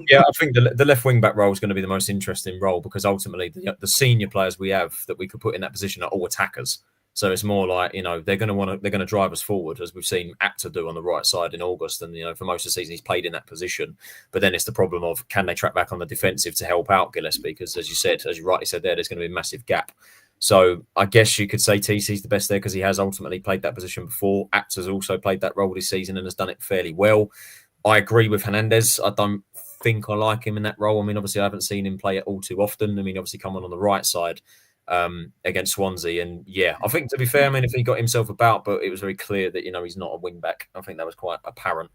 Yeah, I think the left wing back role is going to be the most interesting role because ultimately the senior players we have that we could put in that position are all attackers. So it's more like, they're going to drive us forward, as we've seen Actor do on the right side in August. And, for most of the season, he's played in that position. But then it's the problem of, can they track back on the defensive to help out Gillespie? Because as you rightly said there's going to be a massive gap. So I guess you could say TC's the best there because he has ultimately played that position before. Actor's also played that role this season and has done it fairly well. I agree with Hernandez. I don't think I like him in that role. I mean, obviously, I haven't seen him play it all too often. I mean, obviously, come on the right side. Against Swansea, and I think to be fair, if he got himself about, but it was very clear that he's not a wing back. I think that was quite apparent.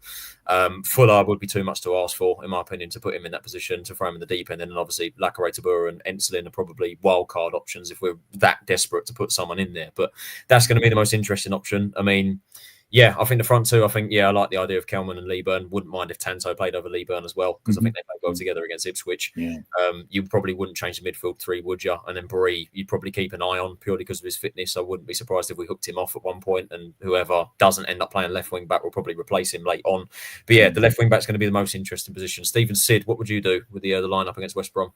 Fuller would be too much to ask for, in my opinion, to put him in that position, to throw him in the deep end, and then obviously Lacazette and Enslin are probably wild card options if we're that desperate to put someone in there. But that's going to be the most interesting option. I mean, Yeah, I think the front two, I like the idea of Kelman and Leeburn. Wouldn't mind if Tanto played over Leeburn as well, because I think they played well together against Ipswich. Yeah. You probably wouldn't change the midfield three, would you? And then Bree, you'd probably keep an eye on purely because of his fitness. I wouldn't be surprised if we hooked him off at one point, and whoever doesn't end up playing left wing back will probably replace him late on. But yeah, the left wing back's going to be the most interesting position. Stephen Sid, what would you do with the lineup against West Brom?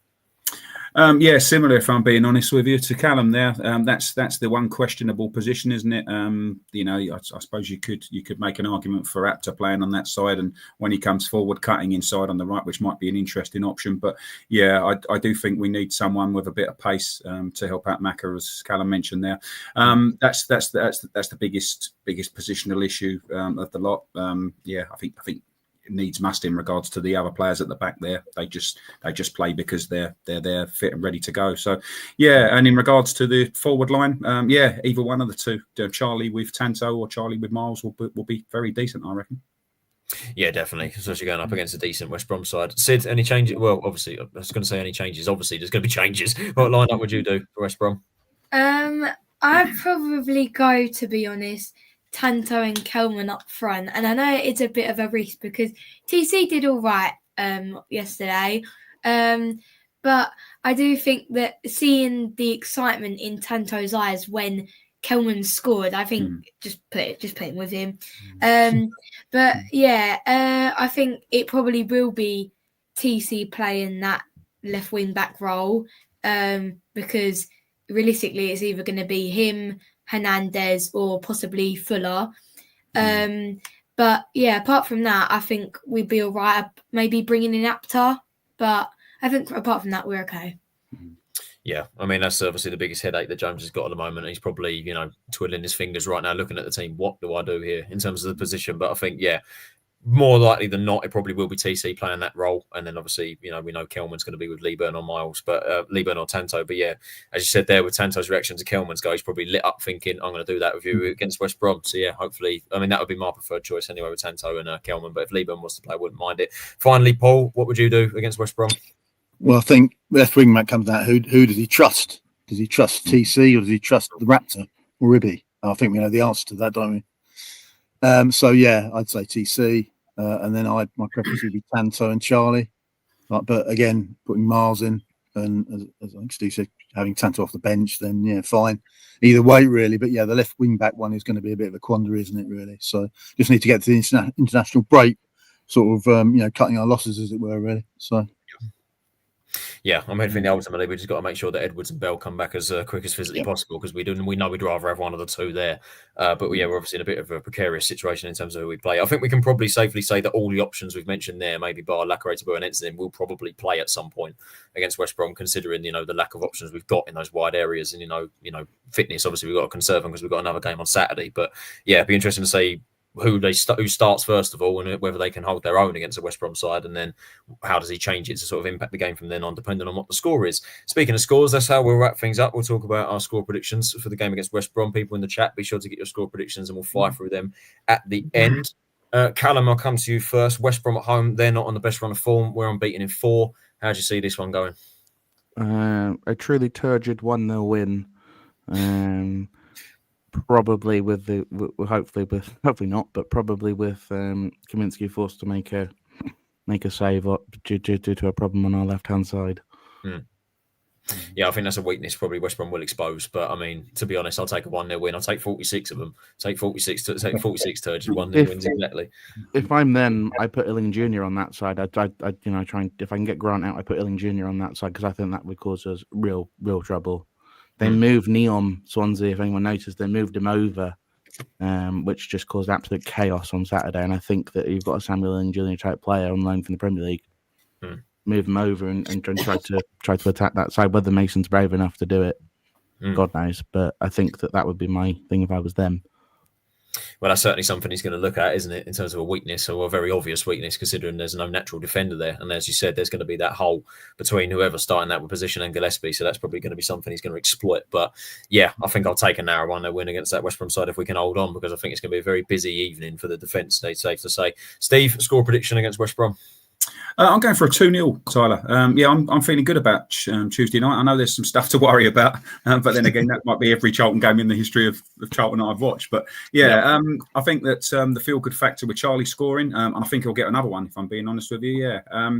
Yeah, similar. If I'm being honest with you, to Callum there, that's the one questionable position, isn't it? I suppose you could make an argument for Apter playing on that side, and when he comes forward, cutting inside on the right, which might be an interesting option. But yeah, I do think we need someone with a bit of pace to help out Macca, as Callum mentioned there. That's the biggest positional issue of the lot. I think. Needs must in regards to the other players at the back there. They just play because they're there, fit and ready to go. So yeah, and in regards to the forward line, either one of the two, Charlie with Tanto or Charlie with Miles will be very decent, I reckon. Yeah, definitely. Especially going up against a decent West Brom side. Sid, any changes? Well, obviously, I was going to say any changes. Obviously, there's going to be changes. What lineup would you do for West Brom? I'd probably go, to be honest, Tanto and Kelman up front, and I know it's a bit of a risk because TC did all right yesterday, but I do think that seeing the excitement in Tanto's eyes when Kelman scored, I think just put him with him. But yeah, I think it probably will be TC playing that left wing back role because realistically, it's either going to be him, Hernandez, or possibly Fuller. But yeah, apart from that, I think we'd be all right. Maybe bringing in Apter, but I think apart from that, we're okay. Yeah, I mean, that's obviously the biggest headache that Jones has got at the moment. He's probably, twiddling his fingers right now, looking at the team. What do I do here in terms of the position? But I think, more likely than not, it probably will be TC playing that role. And then obviously, we know Kelman's going to be with Leeburn or Miles, but Leeburn or Tanto. But yeah, as you said there, with Tanto's reaction to Kelman's goal, he's probably lit up thinking, I'm going to do that with you against West Brom. So yeah, hopefully, that would be my preferred choice anyway with Tanto and Kelman. But if Leeburn wants to play, I wouldn't mind it. Finally, Paul, what would you do against West Brom? Well, I think left wing back comes out. Who does he trust? Does he trust TC or does he trust the Raptor or Ribby? I think we know the answer to that, don't we? So yeah, I'd say TC. And then my preference would be Tanto and Charlie. But again, putting Miles in, and as I think Steve said, having Tanto off the bench, then yeah, fine. Either way, really. But yeah, the left wing back one is going to be a bit of a quandary, isn't it, really? So just need to get to the international break, sort of, cutting our losses, as it were, really. So. Yeah, I'm hoping ultimately we just got to make sure that Edwards and Bell come back as quick as physically possible because we know we'd rather have one of the two there. But yeah, we're obviously in a bit of a precarious situation in terms of who we play. I think we can probably safely say that all the options we've mentioned there, maybe bar Lacarato and Enzin, will probably play at some point against West Brom, considering the lack of options we've got in those wide areas and fitness. Obviously, we've got to conserve them because we've got another game on Saturday. But yeah, it'd be interesting to see who starts first of all, and whether they can hold their own against the West Brom side, and then how does he change it to sort of impact the game from then on, depending on what the score is. Speaking of scores, that's how we'll wrap things up. We'll talk about our score predictions for the game against West Brom. People in the chat, be sure to get your score predictions, and we'll fly through them at the end. Callum, I'll come to you first. West Brom at home, they're not on the best run of form. We're unbeaten in 4. How do you see this one going? A truly turgid 1-0 win. Probably hopefully not, but probably with Kaminsky forced to make a save up due to a problem on our left hand side. Yeah, I think that's a weakness probably West Brom will expose. But I mean, to be honest, I'll take a 1-0 win. I'll take 46 of them. Take 46 turgid 1-0 wins exactly. If I'm then, I put Illing Jr. on that side. I try and if I can get Grant out, I put Illing Jr. on that side because I think that would cause us real trouble. They moved Neom Swansea, if anyone noticed, they moved him over, which just caused absolute chaos on Saturday. And I think that you've got a Samuel Illing Jr. type player on loan from the Premier League. Move him over and try to attack that side. Whether Mason's brave enough to do it, God knows. But I think that would be my thing if I was them. Well, that's certainly something he's going to look at, isn't it, in terms of a weakness, or a very obvious weakness, considering there's no natural defender there. And as you said, there's going to be that hole between whoever's starting that position and Gillespie. So that's probably going to be something he's going to exploit. But yeah, I think I'll take a narrow 1-0 win against that West Brom side if we can hold on, because I think it's going to be a very busy evening for the defence, safe to say. Steve, score prediction against West Brom? I'm going for a 2-0, Tyler. Yeah, I'm feeling good about Tuesday night. I know there's some stuff to worry about, but then again, that might be every Charlton game in the history of Charlton that I've watched. But yeah, I think that the feel-good factor with Charlie scoring, and I think he'll get another one, if I'm being honest with you. Yeah,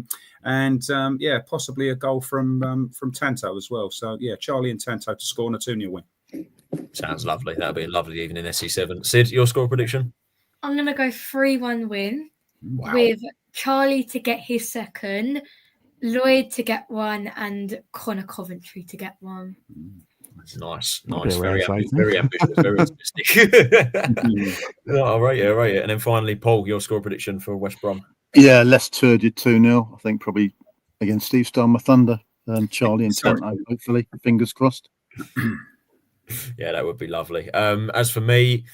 yeah, possibly a goal from Tanto as well. So yeah, Charlie and Tanto to score on a 2-0 win. Sounds lovely. That'll be a lovely evening in SC7. Sid, your score prediction? I'm going to go 3-1 win with Charlie to get his second, Lloyd to get one, and Connor Coventry to get one. Nice. Very ambitious, very optimistic. I rate it. And then finally, Paul, your score prediction for West Brom? Yeah, less turgid 2-0. I think probably, again, Steve stole my thunder. Charlie and Tanto, hopefully. Fingers crossed. Yeah, that would be lovely. As for me,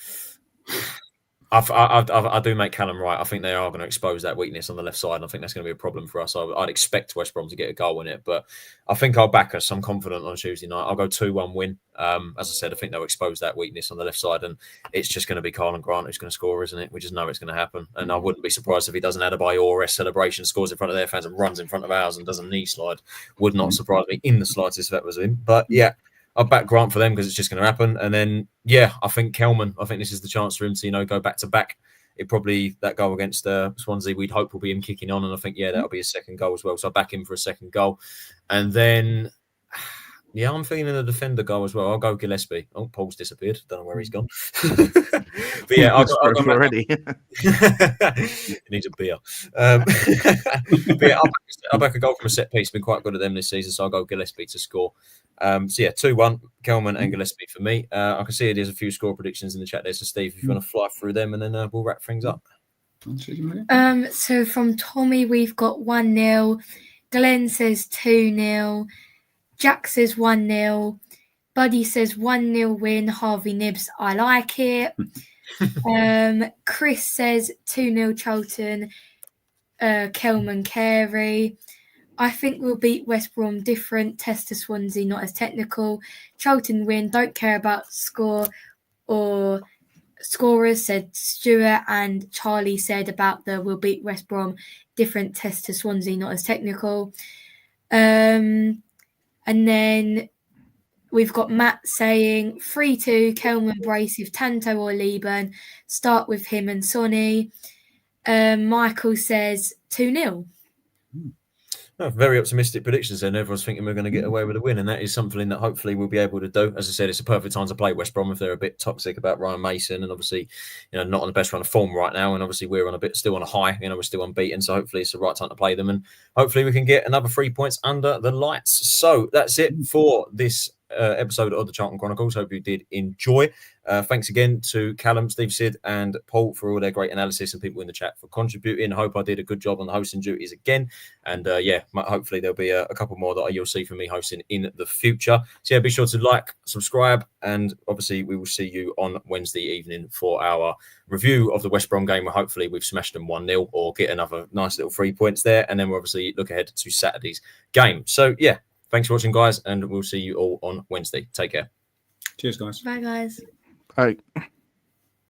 I do make Callum right. I think they are going to expose that weakness on the left side, and I think that's going to be a problem for us. I'd expect West Brom to get a goal in it, but I think I'll back us. I'm confident on Tuesday night. I'll go 2-1 win. As I said, I think they'll expose that weakness on the left side, and it's just going to be Carl and Grant who's going to score, isn't it? We just know it's going to happen, and I wouldn't be surprised if he does an Adebayor celebration, scores in front of their fans and runs in front of ours and does a knee slide. Would not surprise me in the slightest if that was him. But yeah, I'll back Grant for them because it's just going to happen. And then, yeah, I think Kelman, I think this is the chance for him to, go back to back. It probably, that goal against Swansea, we'd hope will be him kicking on. And I think, yeah, that'll be his second goal as well. So I'll back him for a second goal. And then, yeah, I'm feeling a defender goal as well. I'll go Gillespie. Oh, Paul's disappeared. Don't know where he's gone. But yeah, I'll go already. He needs a beer. But yeah, I'll back a goal from a set piece. Been quite good at them this season, so I'll go Gillespie to score. So yeah, 2-1, Kelman and Gillespie for me. I can see there's a few score predictions in the chat there. So Steve, if you want to fly through them, and then we'll wrap things up. So from Tommy, we've got 1-0. Glenn says 2-0. Jack says 1-0. Buddy says 1-0 win. Harvey Nibs, I like it. Chris says 2-0 Charlton. Kelman Carey. I think we'll beat West Brom different. Test to Swansea, not as technical. Charlton win. Don't care about score or scorers, said Stuart. And Charlie said about the we'll beat West Brom different. Test to Swansea, not as technical. And then we've got Matt saying 3-2, Kelman brace with Tanto or Lieben. Start with him and Sonny. Michael says 2-0. Very optimistic predictions then. Everyone's thinking we're going to get away with a win, and that is something that hopefully we'll be able to do. As I said, it's a perfect time to play West Brom if they're a bit toxic about Ryan Mason, and obviously, not on the best run of form right now, and obviously we're still on a high, we're still unbeaten, so hopefully it's the right time to play them, and hopefully we can get another 3 points under the lights. So that's it for this episode of the Charlton Chronicles. Hope you did enjoy. Thanks again to Callum, Steve, Sid and Paul for all their great analysis, and people in the chat for contributing. Hope I did a good job on the hosting duties again, and hopefully there'll be a couple more that you'll see from me hosting in the future. So yeah, be sure to like, subscribe, and obviously we will see you on Wednesday evening for our review of the West Brom game, where hopefully we've smashed them 1-0 or get another nice little 3 points there, and then we'll obviously look ahead to Saturday's game. So yeah, thanks for watching, guys, and we'll see you all on Wednesday. Take care. Cheers, guys. Bye, guys. All right.